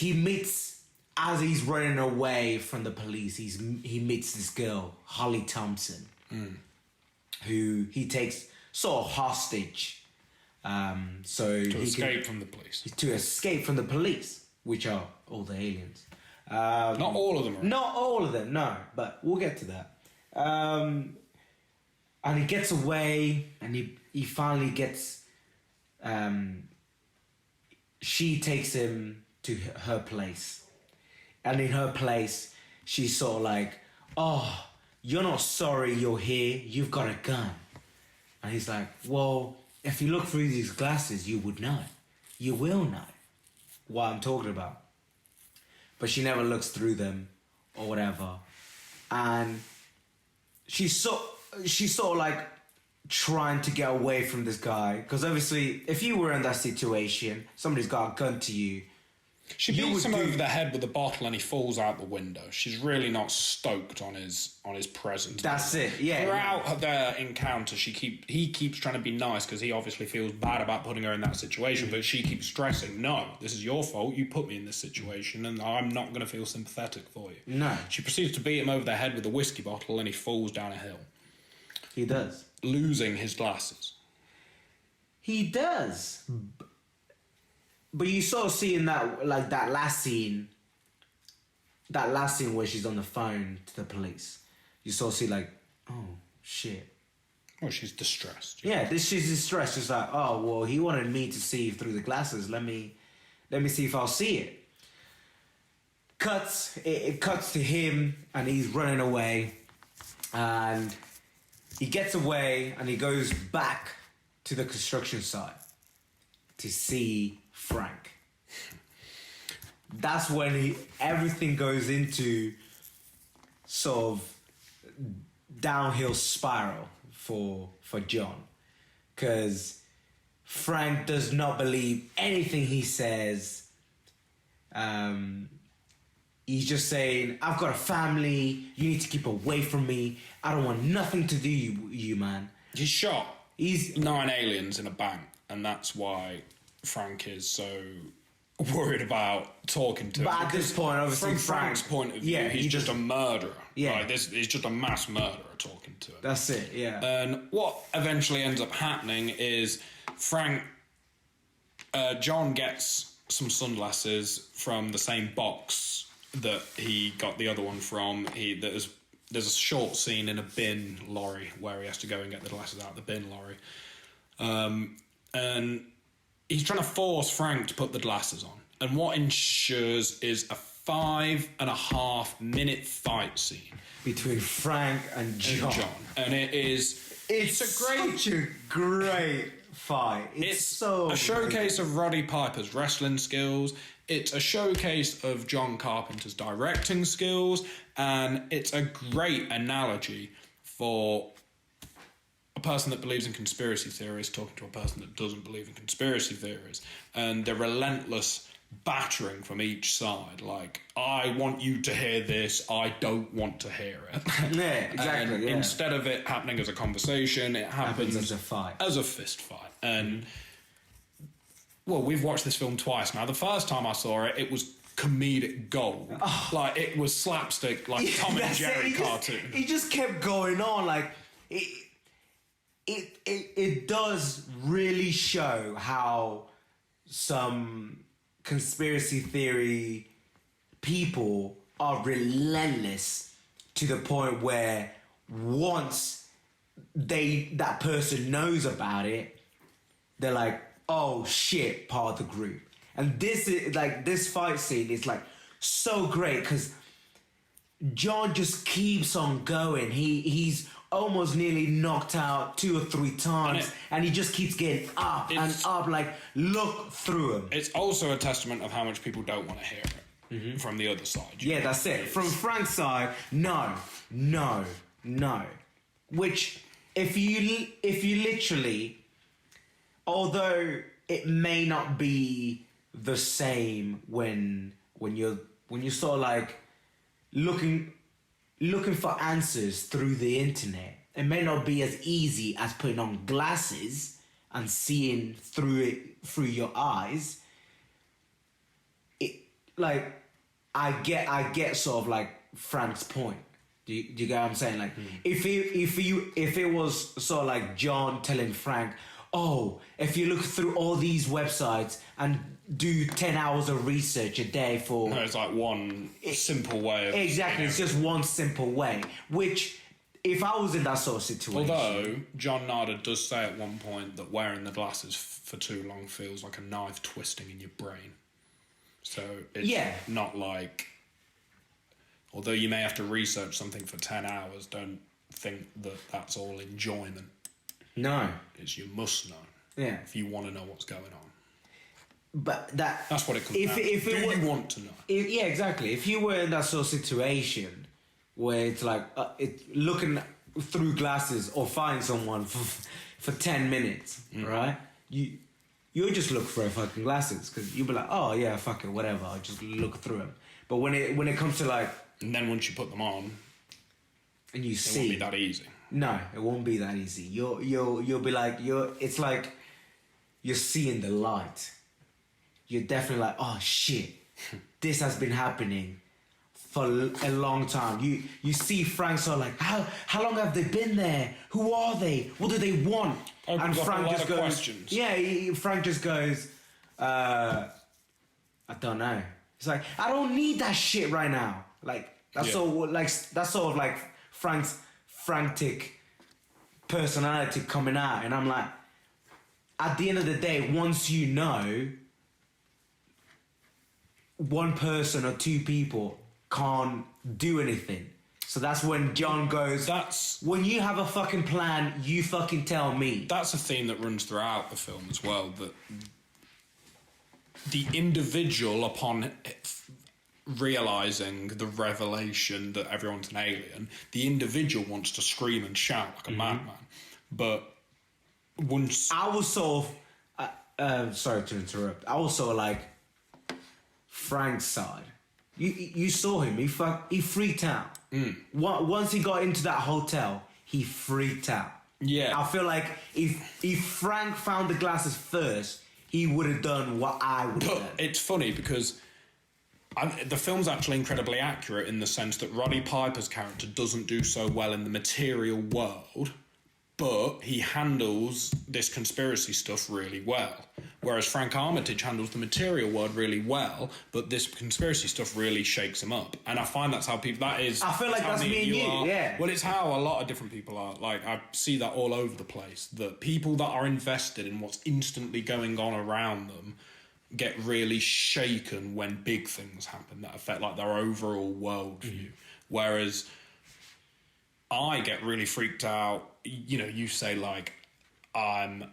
meets as he's running away from the police, he meets this girl, Holly Thompson, who he takes sort of hostage. To escape from the police. To escape from the police, which are all the aliens. Not all of them. Not all of them, no. But we'll get to that. And he gets away, and he finally gets. She takes him to her place, and in her place, she's sort of like, "Oh, you're not sorry you're here. You've got a gun." And he's like, "Well, if you look through these glasses, you would know. You will know what I'm talking about." But she never looks through them or whatever. And she's sort of like trying to get away from this guy. Because obviously, if you were in that situation, somebody's got a gun to you. She beats him over the head with a bottle and he falls out the window. She's really not stoked on his presence. That's it, yeah. Throughout their encounter, he keeps trying to be nice because he obviously feels bad about putting her in that situation, but she keeps stressing, "No, this is your fault. You put me in this situation and I'm not going to feel sympathetic for you." No. She proceeds to beat him over the head with a whiskey bottle and he falls down a hill. He does. Losing his glasses. He does. But you sort of see in that last scene where she's on the phone to the police, you sort of see like, oh, shit. Well, she's distressed. Yeah, she's distressed. She's like, oh, well, he wanted me to see through the glasses. Let me see if I'll see it. It cuts to him, and he's running away. And he gets away, and he goes back to the construction site to see Frank. That's when everything goes into sort of downhill spiral for John, because Frank does not believe anything he says. He's just saying, "I've got a family. You need to keep away from me. I don't want nothing to do you, man." He's shot 9 aliens in a bank, and that's why Frank is so worried about talking to him. But at this point, obviously, from Frank's point of view, he's just a murderer. Yeah. Right? He's just a mass murderer talking to him. That's it, yeah. And what eventually ends up happening is John gets some sunglasses from the same box that he got the other one from. There's a short scene in a bin lorry where he has to go and get the glasses out of the bin lorry. And he's trying to force Frank to put the glasses on. And what ensures is a 5.5 minute fight scene between Frank and John. And it's such a great fight. It's a showcase of Roddy Piper's wrestling skills. It's a showcase of John Carpenter's directing skills, and it's a great analogy for a person that believes in conspiracy theories talking to a person that doesn't believe in conspiracy theories, and the relentless battering from each side. Like, I want you to hear this, I don't want to hear it. Yeah, exactly. And instead of it happening as a conversation, it happens as a fight. As a fist fight. And well, we've watched this film twice now. The first time I saw it, it was comedic gold. Oh. Like, it was slapstick, like Tom and Jerry cartoon. It just kept going on. Like, it does really show how some conspiracy theory people are relentless to the point where once that person knows about it, they're like, oh shit, part of the group. And this fight scene is like so great because John just keeps on going. He's almost nearly knocked out 2 or 3 times, and he just keeps getting up and up, like, look through him. It's also a testament of how much people don't want to hear it from the other side. Yeah, that's it. From Frank's side, no. Which, if you literally, although it may not be the same when you're sort of like looking for answers through the internet, it may not be as easy as putting on glasses and seeing through your eyes. I get sort of like Frank's point. Do you get what I'm saying? Like, if it was sort of like John telling Frank, oh, if you look through all these websites and do 10 hours of research a day for... No, it's like one simple way of... Exactly, it's just one simple way. Which, if I was in that sort of situation... Although, John Nada does say at one point that wearing the glasses for too long feels like a knife twisting in your brain. So it's not like... Although you may have to research something for 10 hours, don't think that that's all enjoyment. No. It's you must know. Yeah. If you want to know what's going on. But that's what it comes down to. Do you want to know? Yeah, exactly. If you were in that sort of situation where it's like looking through glasses or find someone for 10 minutes, right? You'll just look for fucking glasses because you'll be like, oh yeah, fuck it, whatever. I'll just look through them. But when it comes to like... And then once you put them on... And you see... It won't be that easy. No, it won't be that easy. You'll be like... It's like you're seeing the light. You're definitely like, oh shit, this has been happening for a long time. You see Frank sort of like, how long have they been there? Who are they? What do they want? And Frank just goes, questions. Yeah, Frank just goes, I don't know. It's like, I don't need that shit right now. Like that's sort of like Frank's frantic personality coming out, and I'm like, at the end of the day, once you know, one person or two people can't do anything. So that's when John goes, when you have a fucking plan, you fucking tell me. That's a theme that runs throughout the film as well, that the individual, upon realising the revelation that everyone's an alien, the individual wants to scream and shout like a madman. But once... I was sort of... sorry to interrupt. I was sort of like Frank's side. You saw him. He freaked out. Once he got into that hotel, he freaked out. Yeah. I feel like if Frank found the glasses first, he would have done what I would have done. It's funny because the film's actually incredibly accurate in the sense that Roddy Piper's character doesn't do so well in the material world, but he handles this conspiracy stuff really well. Whereas Frank Armitage handles the material world really well, but this conspiracy stuff really shakes him up. And I find that's how people... I feel like that's me and you, yeah. Well, it's how a lot of different people are. Like, I see that all over the place. That people that are invested in what's instantly going on around them get really shaken when big things happen that affect, like, their overall worldview. Whereas I get really freaked out. You know, you say, like, I'm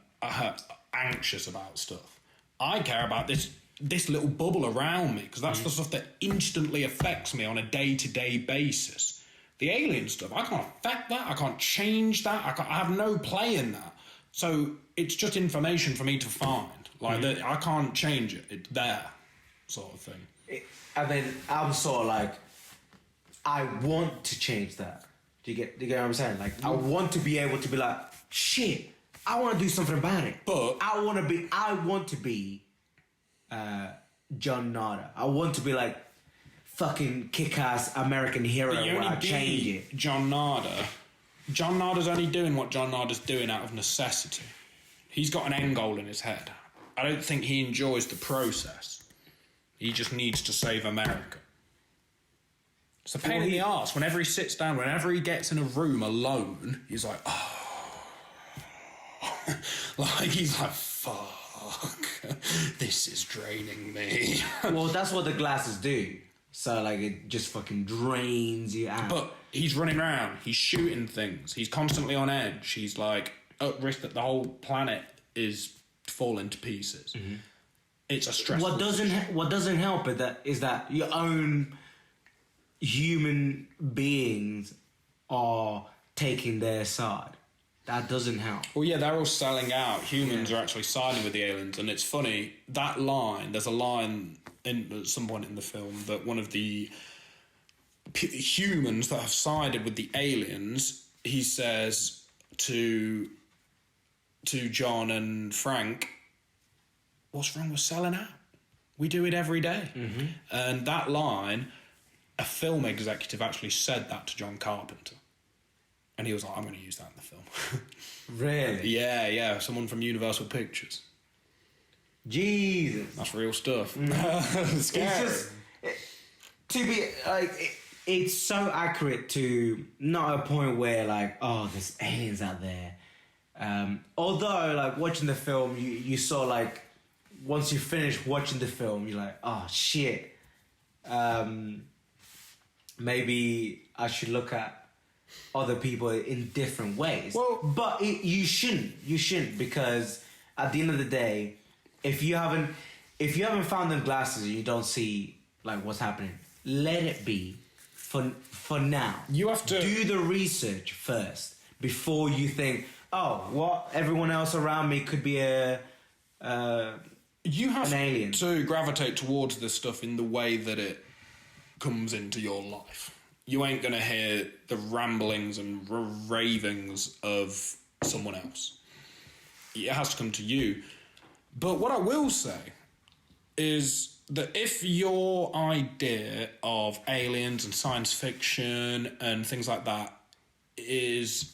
anxious about stuff. I care about this little bubble around me because that's the stuff that instantly affects me on a day-to-day basis. The alien stuff, I can't affect that. I can't change that. I have no play in that. So it's just information for me to find. Like, I can't change it. It's there, sort of thing. And then I'm sort of like, I want to change that. Do you get what I'm saying? Like, I want to be able to be like, shit, I want to do something about it. But I want to be John Nada. I want to be like fucking kick-ass American hero where I change it. John Nada. John Nada's only doing what John Nada's doing out of necessity. He's got an end goal in his head. I don't think he enjoys the process. He just needs to save America. It's a pain in the arse. Whenever he sits down, whenever he gets in a room alone, he's like, oh. Like, he's like, fuck. This is draining me. Well, that's what the glasses do. So, like, it just fucking drains you out. But he's running around. He's shooting things. He's constantly on edge. He's, like, at risk that the whole planet is falling to pieces. It's a stressful... What doesn't help is that your own human beings are taking their side. That doesn't help. Well, yeah, they're all selling out. Humans are actually siding with the aliens. And it's funny, that line, there's a line at some point in the film that one of the humans that have sided with the aliens, he says to John and Frank, what's wrong with selling out? We do it every day. And that line, a film executive actually said that to John Carpenter. And he was like, I'm going to use that in the film. Really? Yeah, someone from Universal Pictures. Jesus. That's real stuff. It's just, to be, like, it's so accurate to not a point where, like, oh, there's aliens out there. Although, like, watching the film, you saw, like, once you finish watching the film, you're like, oh, shit. Maybe I should look at other people in different ways. Well, but you shouldn't, because at the end of the day, if you haven't found them glasses and you don't see, like, what's happening, let it be for now. You have to do the research first before you think, oh, what, everyone else around me could be you have an alien. To gravitate towards this stuff in the way that it comes into your life. You ain't gonna hear the ramblings and ravings of someone else. It has to come to you. But what I will say is that if your idea of aliens and science fiction and things like that is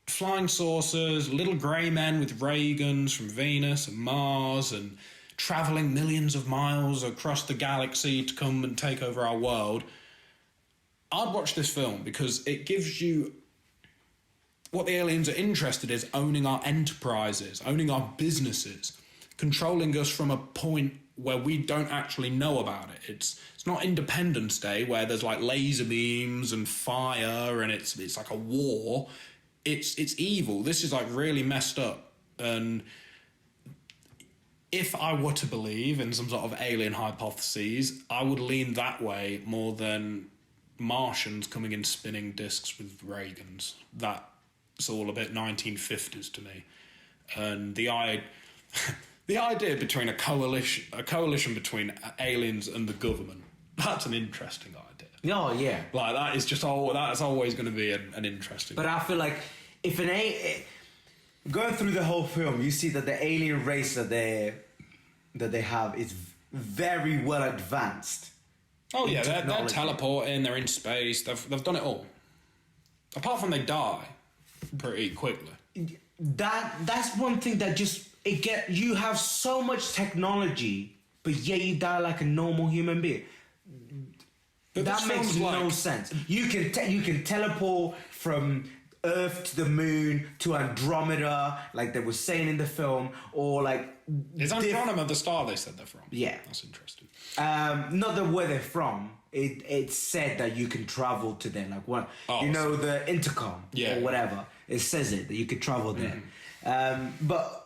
flying saucers, little grey men with ray guns from Venus and Mars and travelling millions of miles across the galaxy to come and take over our world, I'd watch this film because it gives you what the aliens are interested in, is owning our enterprises, owning our businesses, controlling us from a point where we don't actually know about it. It's not Independence Day where there's like laser beams and fire and it's like a war. It's evil. This is like really messed up. And if I were to believe in some sort of alien hypotheses, I would lean that way more than Martians coming in spinning discs with ray guns. That's all a bit 1950s to me. And the idea between a coalition between aliens and the government, that's an interesting idea. Oh, yeah. Like, that's always going to be an interesting. But I feel like if going through the whole film, you see that the alien race that they have is very well advanced. Oh yeah, they're teleporting, they're in space, they've done it all. Apart from they die pretty quickly. That's one thing that just you have so much technology, but yet you die like a normal human being. But that makes no sense. You can teleport from Earth to the moon to Andromeda, like they were saying in the film, or like is Andromeda the star they said they're from? Yeah, that's interesting. Not the where they're from. It said that you can travel to there, like what the intercom or whatever. It says that you could travel there, but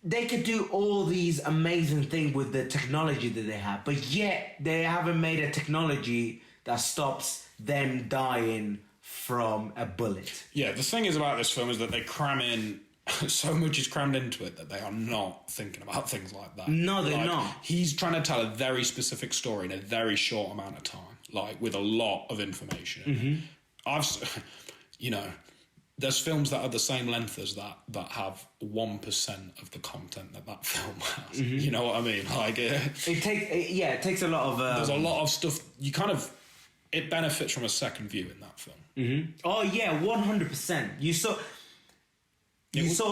they could do all these amazing things with the technology that they have, but yet they haven't made a technology that stops them dying from a bullet. Yeah, the thing is about this film is that they cram in so much is crammed into it that they are not thinking about things like that. No, they're not. He's trying to tell a very specific story in a very short amount of time, like with a lot of information. There's films that are the same length as that have 1% of the content that film has. You know what I mean? Like it takes a lot of. There's a lot of stuff. It benefits from a second view in that film. Oh yeah, 100%. You sort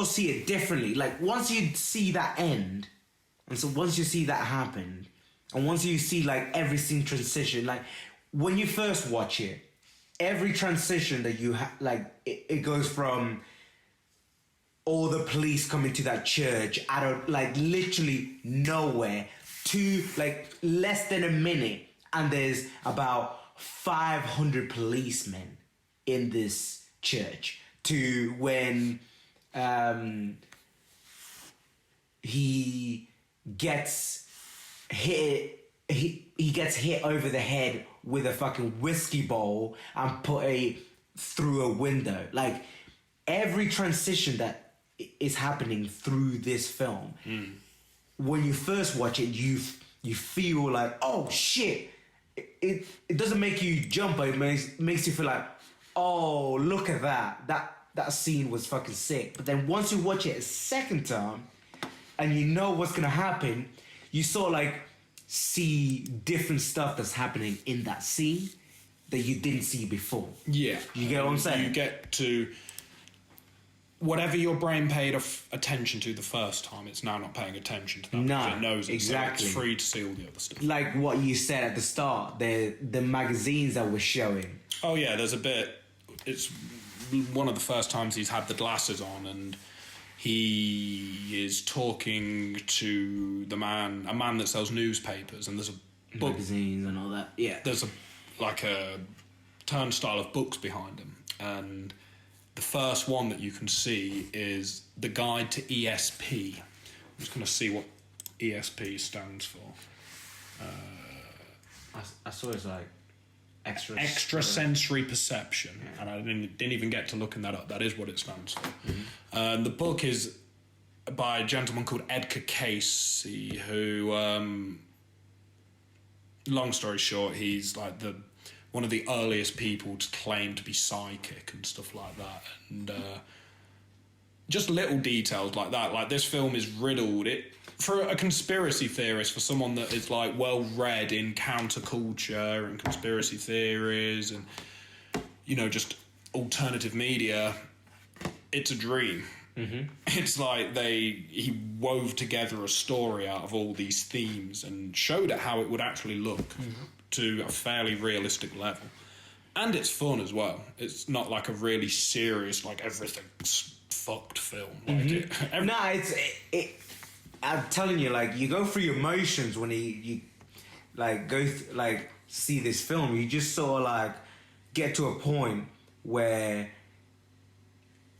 of see it differently. Like once you see that end, and so once you see that happen, and once you see like every scene transition, like when you first watch it, every transition that you have, like it goes from all the police coming to that church out of like literally nowhere to like less than a minute, and there's about 500 policemen in this church, to when he gets hit over the head with a fucking whiskey bowl and put through a window. Like every transition that is happening through this film, when you first watch it, you feel like, oh shit. It doesn't make you jump, but it makes you feel like, oh, look at that scene was fucking sick. But then once you watch it a second time and you know what's gonna happen, you sort of like see different stuff that's happening in that scene that you didn't see before. Yeah. You get what I'm saying? You get to... Whatever your brain paid attention to the first time, it's now not paying attention to that. No, because it knows it, exactly. so it's free to see all the other stuff. Like what you said at the start, the magazines that we're showing. Oh yeah, there's a bit... It's one of the first times he's had the glasses on, and he is talking to a man that sells newspapers, and there's a book... Magazines and all that, yeah. There's a turnstile of books behind him, and... The first one that you can see is the guide to ESP. I'm just going to see what ESP stands for. I saw it's like extrasensory perception, yeah. And I didn't even get to looking that up. That is what it stands for. Mm-hmm. The book is by a gentleman called Edgar Casey, who, long story short, he's like one of the earliest people to claim to be psychic and stuff like that, and just little details like that. Like, this film is riddled. For a conspiracy theorist, for someone that is like well read in counterculture and conspiracy theories and just alternative media, it's a dream. Mm-hmm. It's like he wove together a story out of all these themes and showed it how it would actually look. Mm-hmm. To a fairly realistic level, and it's fun as well. It's not like a really serious, like everything's fucked film. Like I'm telling you, like, you go through your emotions when you like go see this film. You just sort of like get to a point where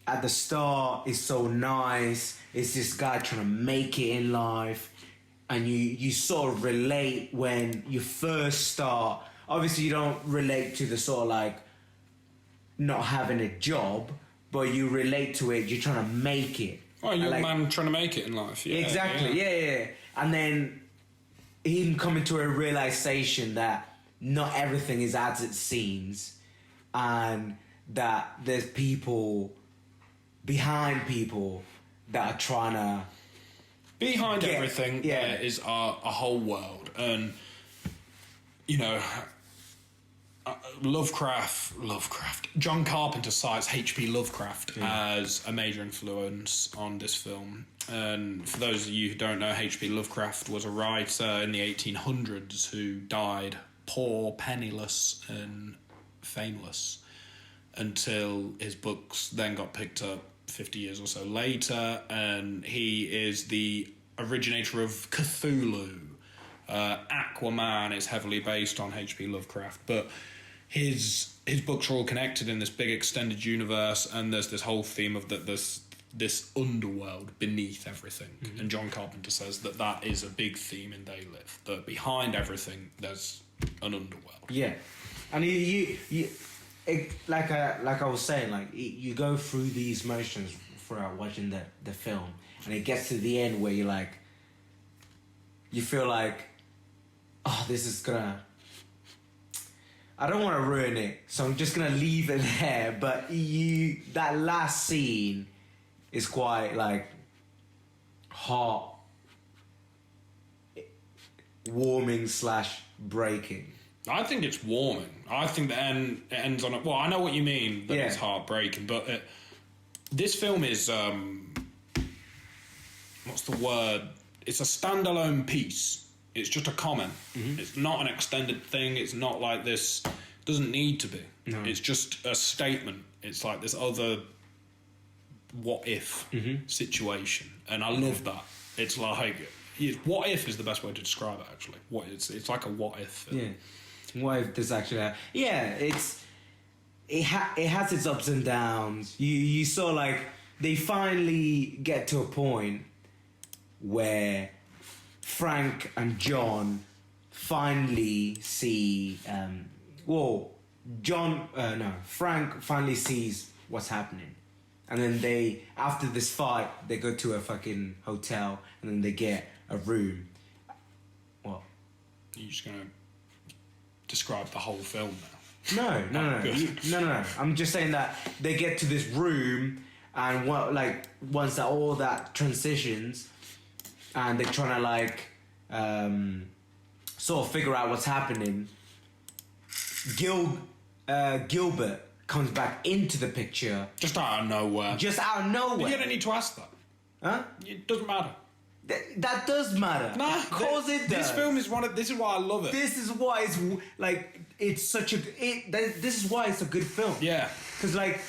at the start it's so nice. It's this guy trying to make it in life. And you sort of relate when you first start. Obviously, you don't relate to the sort of like not having a job, but you relate to it. You're trying to make it. Oh, you're a man trying to make it in life. Yeah, exactly. Yeah. And then him coming to a realization that not everything is as it seems, and that there's people behind people that are trying to. Behind everything, there is a whole world, and Lovecraft. John Carpenter cites H.P. Lovecraft as a major influence on this film. And for those of you who don't know, H.P. Lovecraft was a writer in the 1800s who died poor, penniless, and fameless until his books then got picked up 50 years or so later, and he is the originator of Cthulhu. Aquaman is heavily based on H.P. Lovecraft, but his books are all connected in this big extended universe, and there's this whole theme of that there's this underworld beneath everything. Mm-hmm. And John Carpenter says that is a big theme in They Live, that behind everything there's an underworld. Yeah, and like I was saying, like you go through these motions throughout watching the film, and it gets to the end where you feel like, oh, this is gonna. I don't want to ruin it, so I'm just gonna leave it there. But that last scene is quite like heart warming / breaking. I think it's warming. I think the end ends on a... Well, I know what you mean, that it's heartbreaking, but this film is... what's the word? It's a standalone piece. It's just a comment. Mm-hmm. It's not an extended thing. It's not like this... It doesn't need to be. No. It's just a statement. It's like this other what-if situation. And I love that. It's like... What if is the best way to describe it, actually. It's like a what-if. Yeah. What if this actually... It has its ups and downs. You saw, like, they finally get to a point where Frank and John finally see... Frank finally sees what's happening. And then after this fight, they go to a fucking hotel, and then they get a room. What? You're just going to describe the whole film now? No. I'm just saying that they get to this room, and once all that transitions, and they're trying to sort of figure out what's happening, Gilbert comes back into the picture. Just out of nowhere. Just out of nowhere. But you don't need to ask that. Huh? It doesn't matter. That does matter. Nah, of course it does. This film is this is why I love it. This is why it's like it's such a. This is why it's a good film. Yeah. Because like,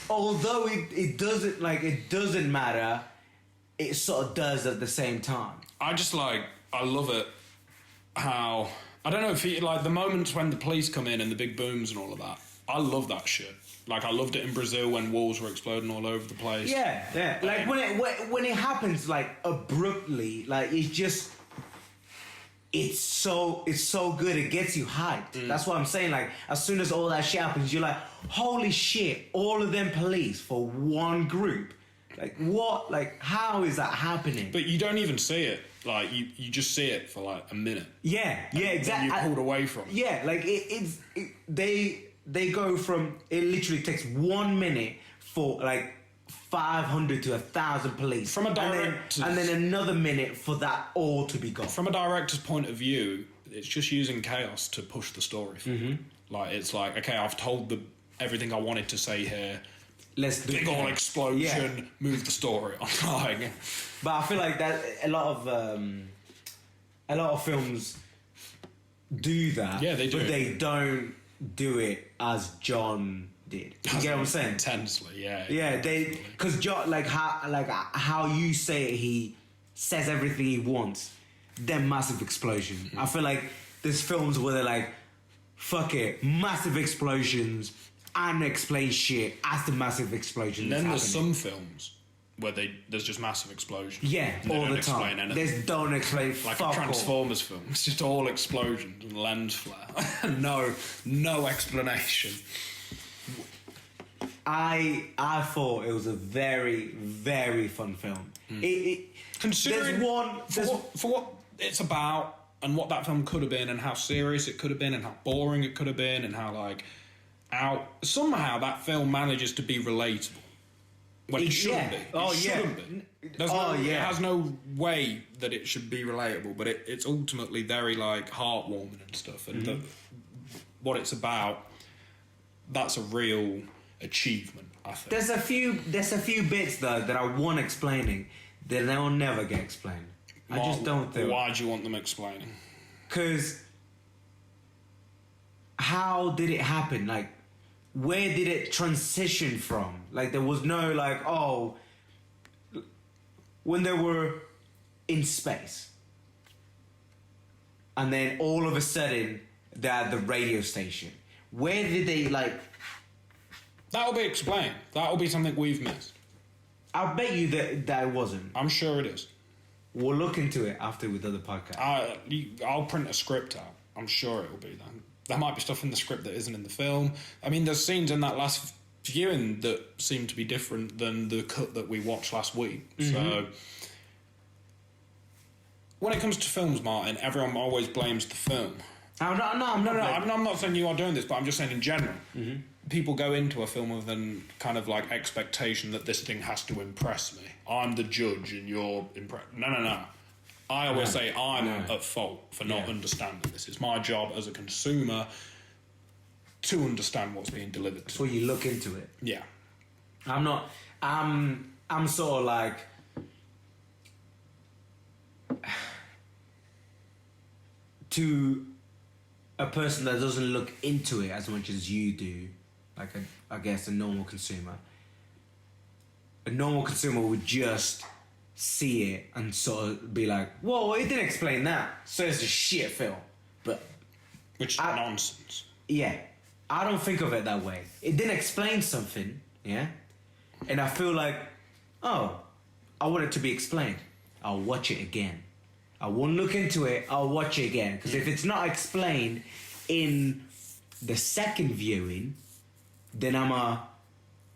although it doesn't matter, it sort of does at the same time. I love it. How I don't know if like the moments when the police come in and the big booms and all of that. I love that shit. Like I loved it in Brazil when walls were exploding all over the place. Yeah. Like when it happens like abruptly, like it's so good. It gets you hyped. That's what I'm saying. Like as soon as all that shit happens, you're like, holy shit! All of them police for one group. Like what? Like how is that happening? But you don't even see it. Like you just see it for like a minute. Yeah, exactly. You're pulled away from it. Yeah, like they go from it literally takes 1 minute for like 500 to 1,000 police from a director's, and then another minute for that all to be gone. From a director's point of view, it's just using chaos to push the story forward. Like it's like, okay, I've told everything I wanted to say here. Let's do big old explosion, move the story on. Like, but I feel like that a lot of films do that. Yeah, they do. But they don't do it as John did. You get what I'm saying? Intensely, yeah. Yeah, because John, like how you say it, he says everything he wants. Then massive explosion. I feel like there's films where they're like, fuck it, massive explosions, and explain shit as the massive explosion. And then there's some films where there's just massive explosions. Yeah, all the time. They don't explain like a Transformers film. It's just all explosions and lens flare. no explanation. I thought it was a very, very fun film. Considering for what it's about and what that film could have been and how serious it could have been and how boring it could have been and how somehow that film manages to be relatable when it shouldn't be. It shouldn't be. It has no way that it should be relatable, but it's ultimately very like heartwarming and stuff. And what it's about, that's a real achievement, I think. There's a few bits though that I want explaining that they'll never get explained. I just don't think. Why do you want them explaining? Because how did it happen? Like, where did it transition from? Like, there was no like, oh, when they were in space, and then all of a sudden they're at the radio station. Where did they like? That'll be explained. That'll be something we've missed. I'll bet you that it wasn't. I'm sure it is. We'll look into it after we've done the podcast. I'll print a script out. I'm sure it will be then. There might be stuff in the script that isn't in the film. I mean, there's scenes in that last viewing that seem to be different than the cut that we watched last week. So, when it comes to films, Martin, everyone always blames the film. I'm not saying you are doing this, but I'm just saying in general. People go into a film with an kind of like expectation that this thing has to impress me. I'm the judge and you're impressed. No. I always say I'm at fault for not understanding this. It's my job as a consumer to understand what's being delivered to So you look into it. Yeah. I'm sort of like, to a person that doesn't look into it as much as you do, like I guess a normal consumer. A normal consumer would just see it and sort of be like, whoa, it didn't explain that, so it's a shit film. But which is nonsense. Yeah, I don't think of it that way. It didn't explain something, yeah? And I feel like, oh, I want it to be explained. I'll watch it again. I won't look into it, I'll watch it again. Because if it's not explained in the second viewing, then I'll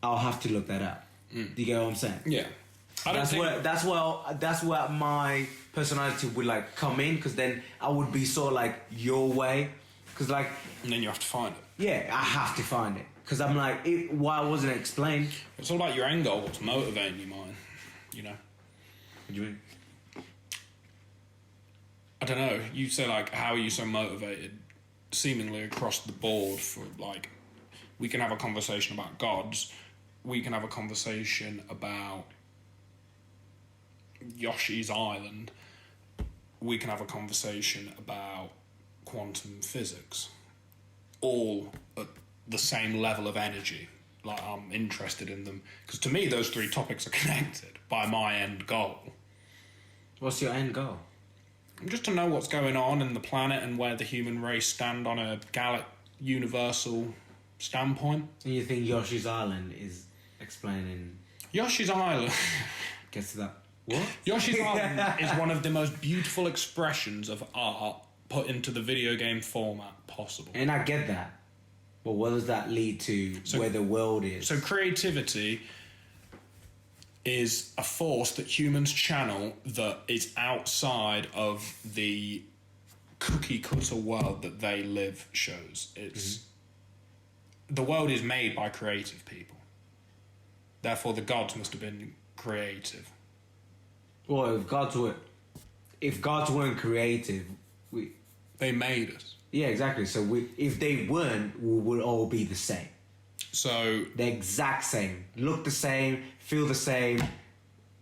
have to look that up. Do you get what I'm saying? Yeah. That's where my personality would like come in, because then I would be sort of like your way, because like, and then you have to find it. Yeah, I have to find it, because I'm like, why wasn't it explained? It's all about your end goal, what's motivating you, mind. You know. What do you mean? I don't know. You say, like, how are you so motivated seemingly across the board for, like, we can have a conversation about gods, we can have a conversation about Yoshi's Island, we can have a conversation about quantum physics, all at the same level of energy. Like, I'm interested in them. Because to me, those three topics are connected by my end goal. What's your end goal? Just to know what's going on in the planet and where the human race stand on a universal standpoint. And you think Yoshi's Island is explaining... Yoshi's Island... Gets to that... What? Yoshi's Island is one of the most beautiful expressions of art put into the video game format possible. And I get that. But what does that lead to where the world is? So creativity is a force that humans channel that is outside of the cookie cutter world that they live shows. It's the world is made by creative people. Therefore, the gods must have been creative. Well, if gods weren't creative, They made us. Yeah, exactly. So if they weren't, we would all be the same. So the exact same, look the same, feel the same,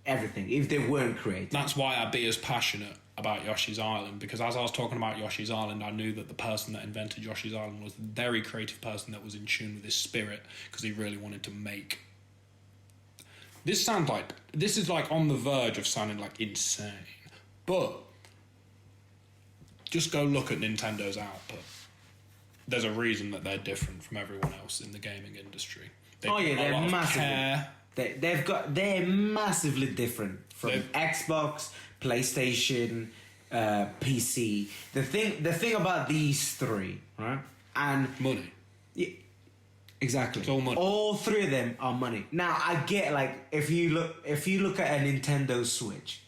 everything. If they weren't creative, that's why I'd be as passionate about Yoshi's Island, because as I was talking about Yoshi's Island, I knew that the person that invented Yoshi's Island was a very creative person that was in tune with his spirit, because he really wanted to make. This is like on the verge of sounding like insane, but just go look at Nintendo's output. There's a reason that they're different from everyone else in the gaming industry. They're massively. They're massively different from Xbox, PlayStation, PC. The thing about these three, right? And money. Yeah, exactly. It's all money. All three of them are money. Now I get, like, if you look at a Nintendo Switch,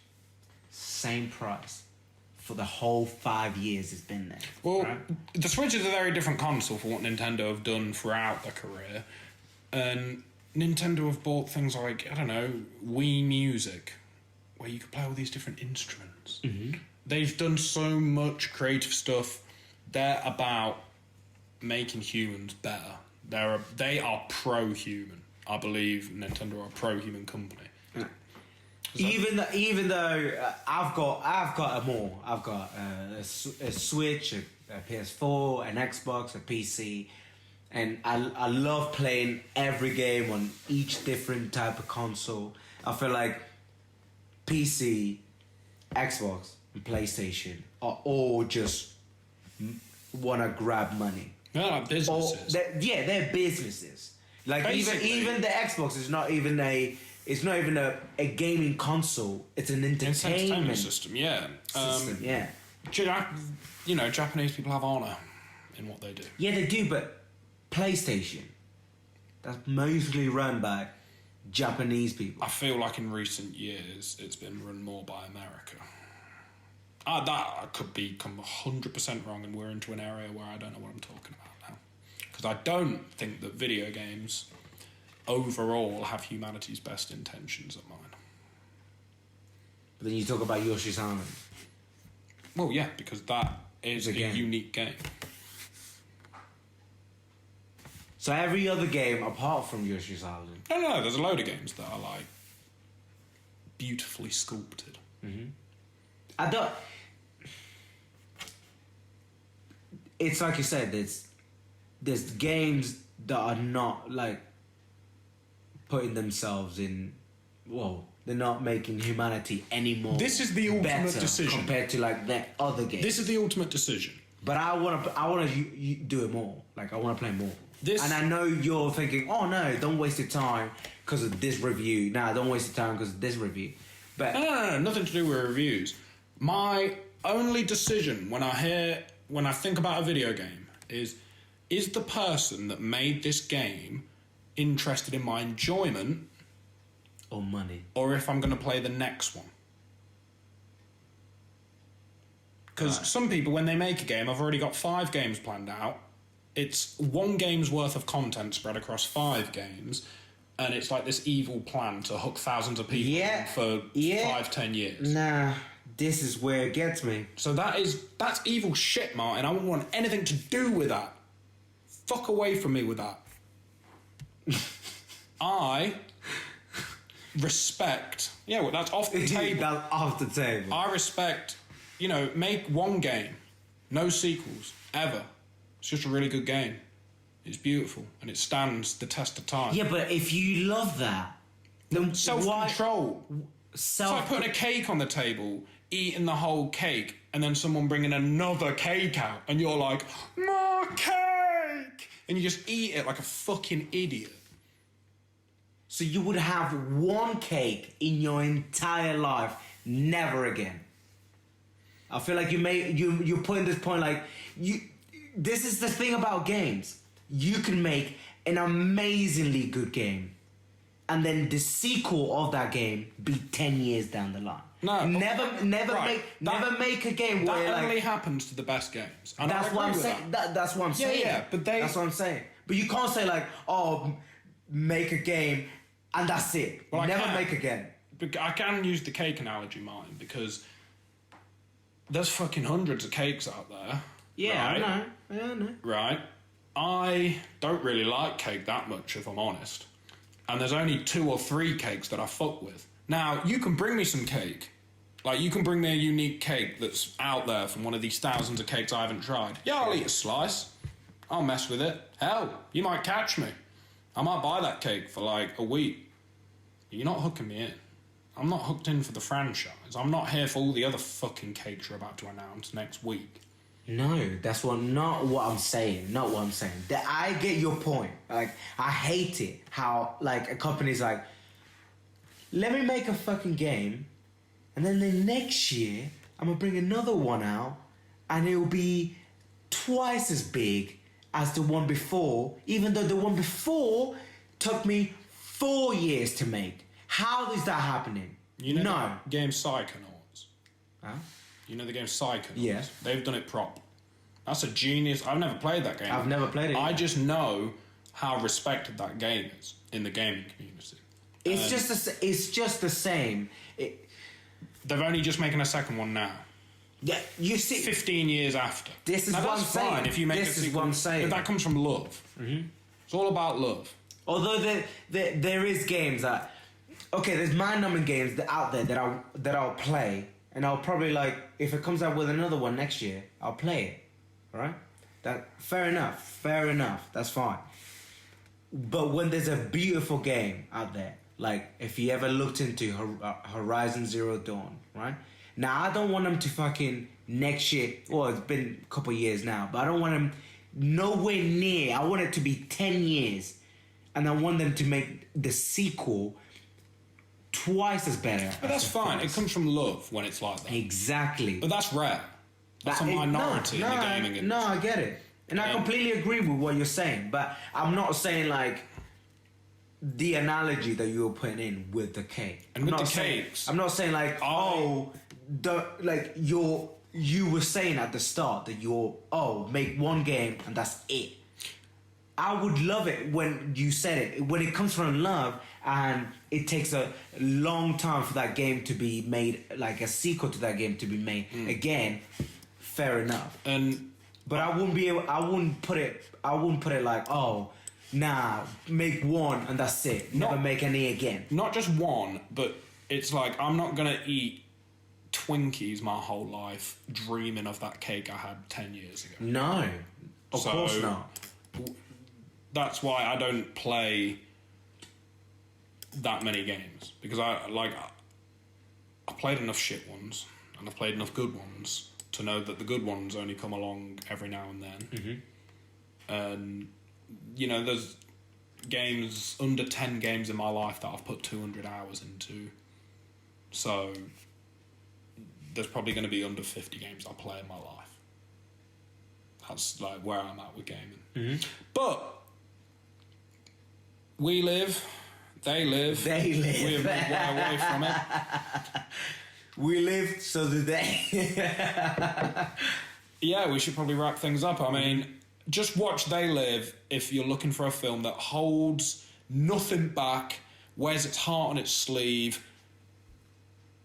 same price. For the whole 5 years it's been there. Well, right? The Switch is a very different console for what Nintendo have done throughout their career. And Nintendo have bought things like, I don't know, Wii Music, where you can play all these different instruments. Mm-hmm. They've done so much creative stuff. They're about making humans better. They are pro-human. I believe Nintendo are a pro-human company. Yeah. Even though I've got more. I've got a Switch, a PS4, an Xbox, a PC, and I love playing every game on each different type of console. I feel like PC, Xbox, and PlayStation are all just want to grab money. They're like businesses. They're businesses. Like even the Xbox is not even a. It's not even a gaming console. It's an entertainment system. Yeah. Yeah. Japanese people have honor in what they do. Yeah, they do. But PlayStation, that's mostly run by Japanese people. I feel like in recent years it's been run more by America. That could become 100% wrong, and we're into an area where I don't know what I'm talking about now. Because I don't think that video games overall have humanity's best intentions at mind. But then you talk about Yoshi's Island. Well, yeah, because that is a unique game. So every other game apart from Yoshi's Island. No, there's a load of games that are like beautifully sculpted. Mm-hmm. I don't. It's like you said. There's games that are not like putting themselves in. Well, they're not making humanity anymore. This is the ultimate decision compared to like that other game. This is the ultimate decision. But I want to do it more. Like I want to play more. And I know you're thinking, oh no, don't waste your time because of this review. Nah, don't waste your time because of this review. But no, nothing to do with reviews. My only decision when I think about a video game is the person that made this game interested in my enjoyment or money, or if I'm going to play the next one. Because some people, when they make a game, I've already got 5 games planned out. It's 1 game's worth of content spread across 5 games, and it's like this evil plan to hook thousands of people in for 5-10 years. Nah, this is where it gets me. So that's evil shit, Martin. I wouldn't want anything to do with that. Fuck away from me with that. I respect. Yeah, well, that's off the table. That's off the table. I respect. Make one game, no sequels ever. It's just a really good game. It's beautiful and it stands the test of time. Yeah, but if you love that, then self-control. It's like putting a cake on the table, eating the whole cake, and then someone bringing another cake out, and you're like, more cake! And you just eat it like a fucking idiot. So you would have one cake in your entire life, never again. I feel like you're putting this point like this is the thing about games. You can make an amazingly good game, and then the sequel of that game be 10 years down the line. No, never make a game where that only like, happens to the best games. And that's what I'm saying. That's what I'm saying. Yeah, but that's what I'm saying. But you can't say like, oh, make a game and that's it. Well, never make again. I can use the cake analogy, Martin, because there's fucking hundreds of cakes out there. Yeah, right? I know. Right. I don't really like cake that much, if I'm honest. And there's only 2 or 3 cakes that I fuck with. Now, you can bring me some cake. Like, you can bring me a unique cake that's out there from one of these thousands of cakes I haven't tried. Yeah, I'll eat a slice. I'll mess with it. Hell, you might catch me. I might buy that cake for like a week. You're not hooking me in. I'm not hooked in for the franchise. I'm not here for all the other fucking cakes you're about to announce next week. No, that's not what I'm saying. Not what I'm saying. I get your point. Like, I hate it how like a company's like, let me make a fucking game, and then the next year I'm gonna bring another one out, and it'll be twice as big as the one before, even though the one before took me 4 years to make. How is that happening? The game Psychonauts. Huh? You know the game Psychonauts? Yeah. They've done it prop. That's a genius. I've never played that game. I've never played it. I just know how respected that game is in the gaming community. It's just the same. They're only just making a second one now. Yeah, you see, 15 years after. This is now, what I'm that's saying. fine if you make this a sequel. is what I'm saying. But that comes from love. Mm-hmm. It's all about love. Although there is games that, okay, there's mind-numbing games out there that I'll play, and I'll probably like, if it comes out with another one next year, I'll play it. All right? Fair enough. That's fine. But when there's a beautiful game out there, like if you ever looked into Horizon Zero Dawn, right? Now, I don't want them to fucking next year, well, it's been a couple of years now, but I don't want them nowhere near. I want it to be 10 years. And I want them to make the sequel twice as better. But that's fine. It comes from love when it's like that. Exactly. But that's rare. That's a minority in the gaming industry. No, I get it. And I completely agree with what you're saying. But I'm not saying like the analogy that you were putting in with the cake. And with the cakes. I'm not saying like, you were saying at the start that make one game and that's it. I would love it when you said it. When it comes from love and it takes a long time for that game to be made, like a sequel to that game to be made again, fair enough. But I wouldn't put it like, make one and that's it. Never make any again. Not just one, but it's like, I'm not going to eat Twinkies my whole life dreaming of that cake I had 10 years ago. No, of course not. That's why I don't play that many games, because I played enough shit ones and I've played enough good ones to know that the good ones only come along every now and then. Mm-hmm. And there's games, under 10 games in my life that I've put 200 hours into, so there's probably going to be under 50 games I play in my life. That's like where I'm at with gaming. Mm-hmm. But we live, they live. They live. We're way away from it. We live, so do they. Yeah, we should probably wrap things up. I mean, just watch They Live if you're looking for a film that holds nothing back, wears its heart on its sleeve,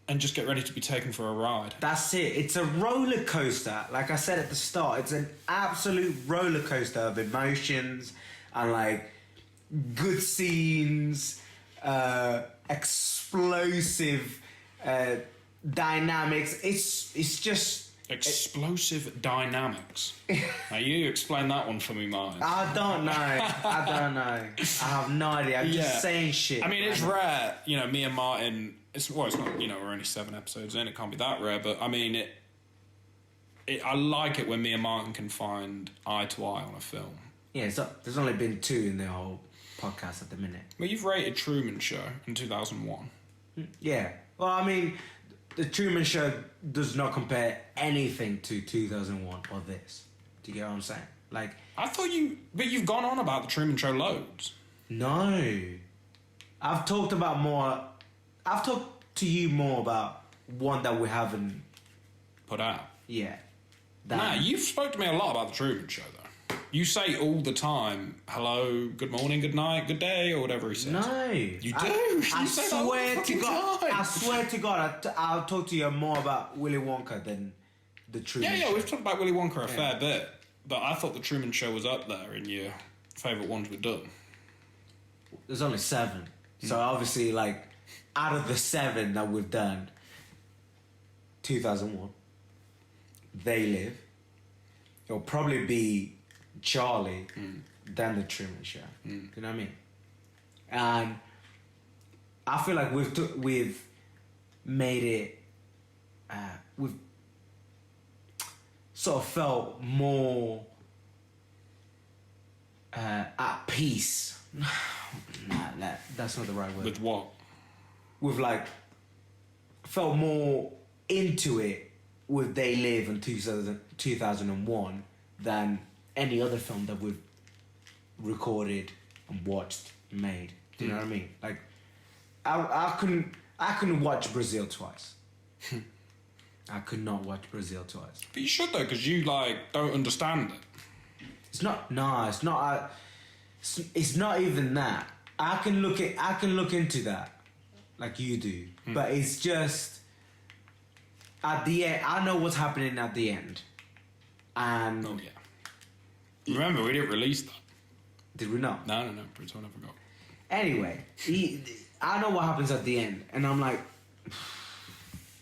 and just get ready to be taken for a ride. That's it. It's a roller coaster. Like I said at the start, it's an absolute roller coaster of emotions and like good scenes, explosive dynamics. It's just explosive dynamics. Now you explain that one for me, Martin. I don't know. I have no idea. I'm just saying shit. I mean, it's rare, me and Martin. It's not, we're only 7 episodes in. It can't be that rare, but I mean, I like it when me and Martin can find eye to eye on a film. Yeah, there's only been 2 in the whole podcast at the minute. Well, you've rated Truman Show in 2001. Yeah. Well, I mean, the Truman Show does not compare anything to 2001 or this. Do you get what I'm saying? Like, I thought but you've gone on about the Truman Show loads. No. I've talked to you more about one that we haven't put out. Yeah. Nah, you've spoke to me a lot about the Truman Show, though. You say all the time, hello, good morning, good night, good day, or whatever he says. No. You do? I swear to God. I swear to God, I'll talk to you more about Willy Wonka than the Truman Show. Yeah, we've talked about Willy Wonka a fair bit. But I thought the Truman Show was up there in your favourite ones we've done. There's only 7. So obviously, like, out of the 7 that we've done, 2001, They Live, it'll probably be Charlie than the Truman Show. You know what I mean? And I feel like we've made it. We've sort of felt more at peace. Nah, that's not the right word. With what? We've like felt more into it with They Live in 2001 than any other film that we've recorded and watched and made. Do you know what I mean? Like, I couldn't watch Brazil twice. I could not watch Brazil twice. But you should though, because you don't understand it. It's not. No, it's not. It's not even that. I can look into that, like you do. But it's just at the end. I know what's happening at the end, and oh yeah. Remember, we didn't release that. Did we not? No. Pretend I forgot. Anyway, I know what happens at the end, and I'm like,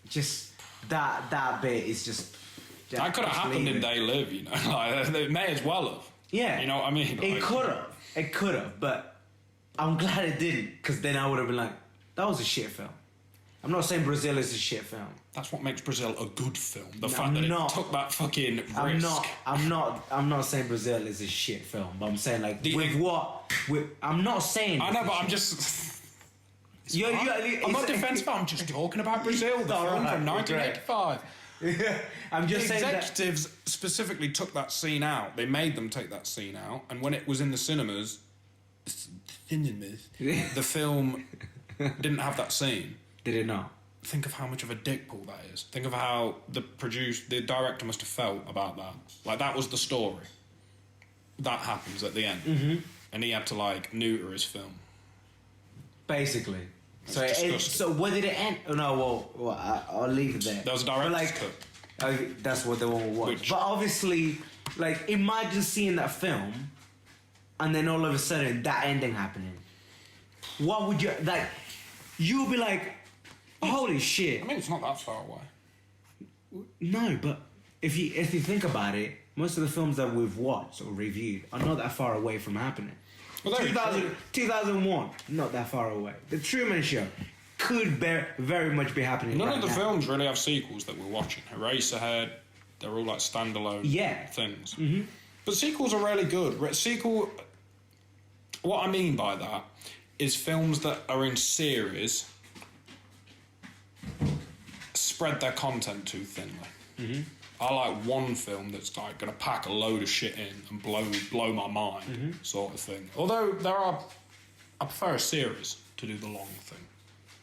just that bit is just. That could have happened in They Live, Like, it may as well have. Yeah. You know what I mean? It could have, but I'm glad it didn't, because then I would have been like, that was a shit film. I'm not saying Brazil is a shit film. That's what makes Brazil a good film. The fact that it took that fucking risk. I'm not saying Brazil is a shit film, but I'm saying like I'm not saying. I know, but I'm just. I'm not defensive. I'm just talking about Brazil, the film from 1985. I'm just saying the executives specifically took that scene out. They made them take that scene out, and when it was in the cinemas, the film didn't have that scene. Did it not? Think of how much of a dick pull that is. Think of how the director must have felt about that. Like, that was the story. That happens at the end, and he had to neuter his film. Basically. So where did it end? Oh, no, well, I'll leave it there. There was a director's cut. That's what the one was. But obviously, imagine seeing that film, and then all of a sudden that ending happening. What would you You'll be like, holy shit! I mean, it's not that far away. No, but if you think about it, most of the films that we've watched or reviewed are not that far away from happening. Well, 2001, not that far away. The Truman Show could very much be happening. None of the films really have sequels that we're watching. Eraserhead, they're all standalone things. Mm-hmm. But sequels are really good. What I mean by that is films that are in series spread their content too thinly. Mm-hmm. I like one film that's going to pack a load of shit in and blow my mind, sort of thing. Although I prefer a series to do the long thing.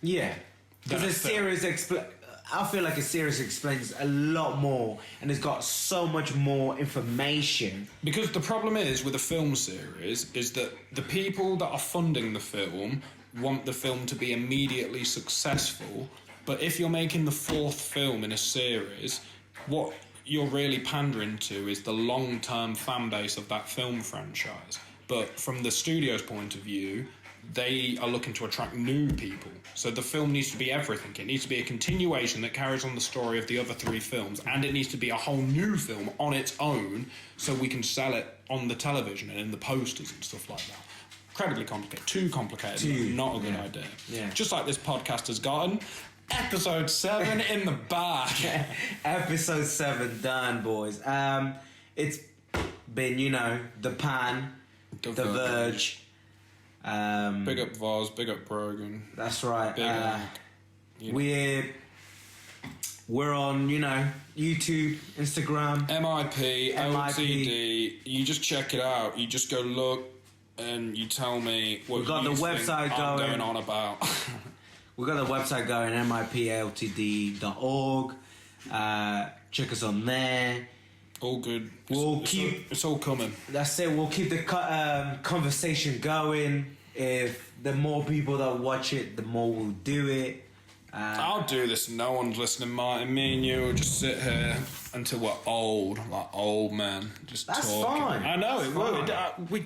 Yeah, because a series I feel like a series explains a lot more, and it's got so much more information. Because the problem is with a film series is that the people that are funding the film want the film to be immediately successful, But if you're making the 4th film in a series, what you're really pandering to is the long-term fan base of that film franchise. But from the studio's point of view, they are looking to attract new people. So the film needs to be everything. It needs to be a continuation that carries on the story of the other 3 films, and it needs to be a whole new film on its own so we can sell it on the television and in the posters and stuff like that. Incredibly complicated. Too complicated. Not a good idea. Yeah. Just like this podcast has gotten. Episode 7 in the bag. Episode 7 done, boys. It's been, you know, The Pan, The Verge. Big up Voz, big up Brogan. That's right. Big up. We're on, you know, YouTube, Instagram. MIP, LTD. You just check it out. You just go look and you tell me what We've got you the think website I'm going. going on about. We've got the website going, mipltd.org. Check us on there. All good. It's all coming. That's it. We'll keep the conversation going. If the more people that watch it, the more we'll do it. I'll do this. No one's listening, Martin. Me and you will just sit here until we're old, like old men, just That's talking. fine. I know That's it will. fine. We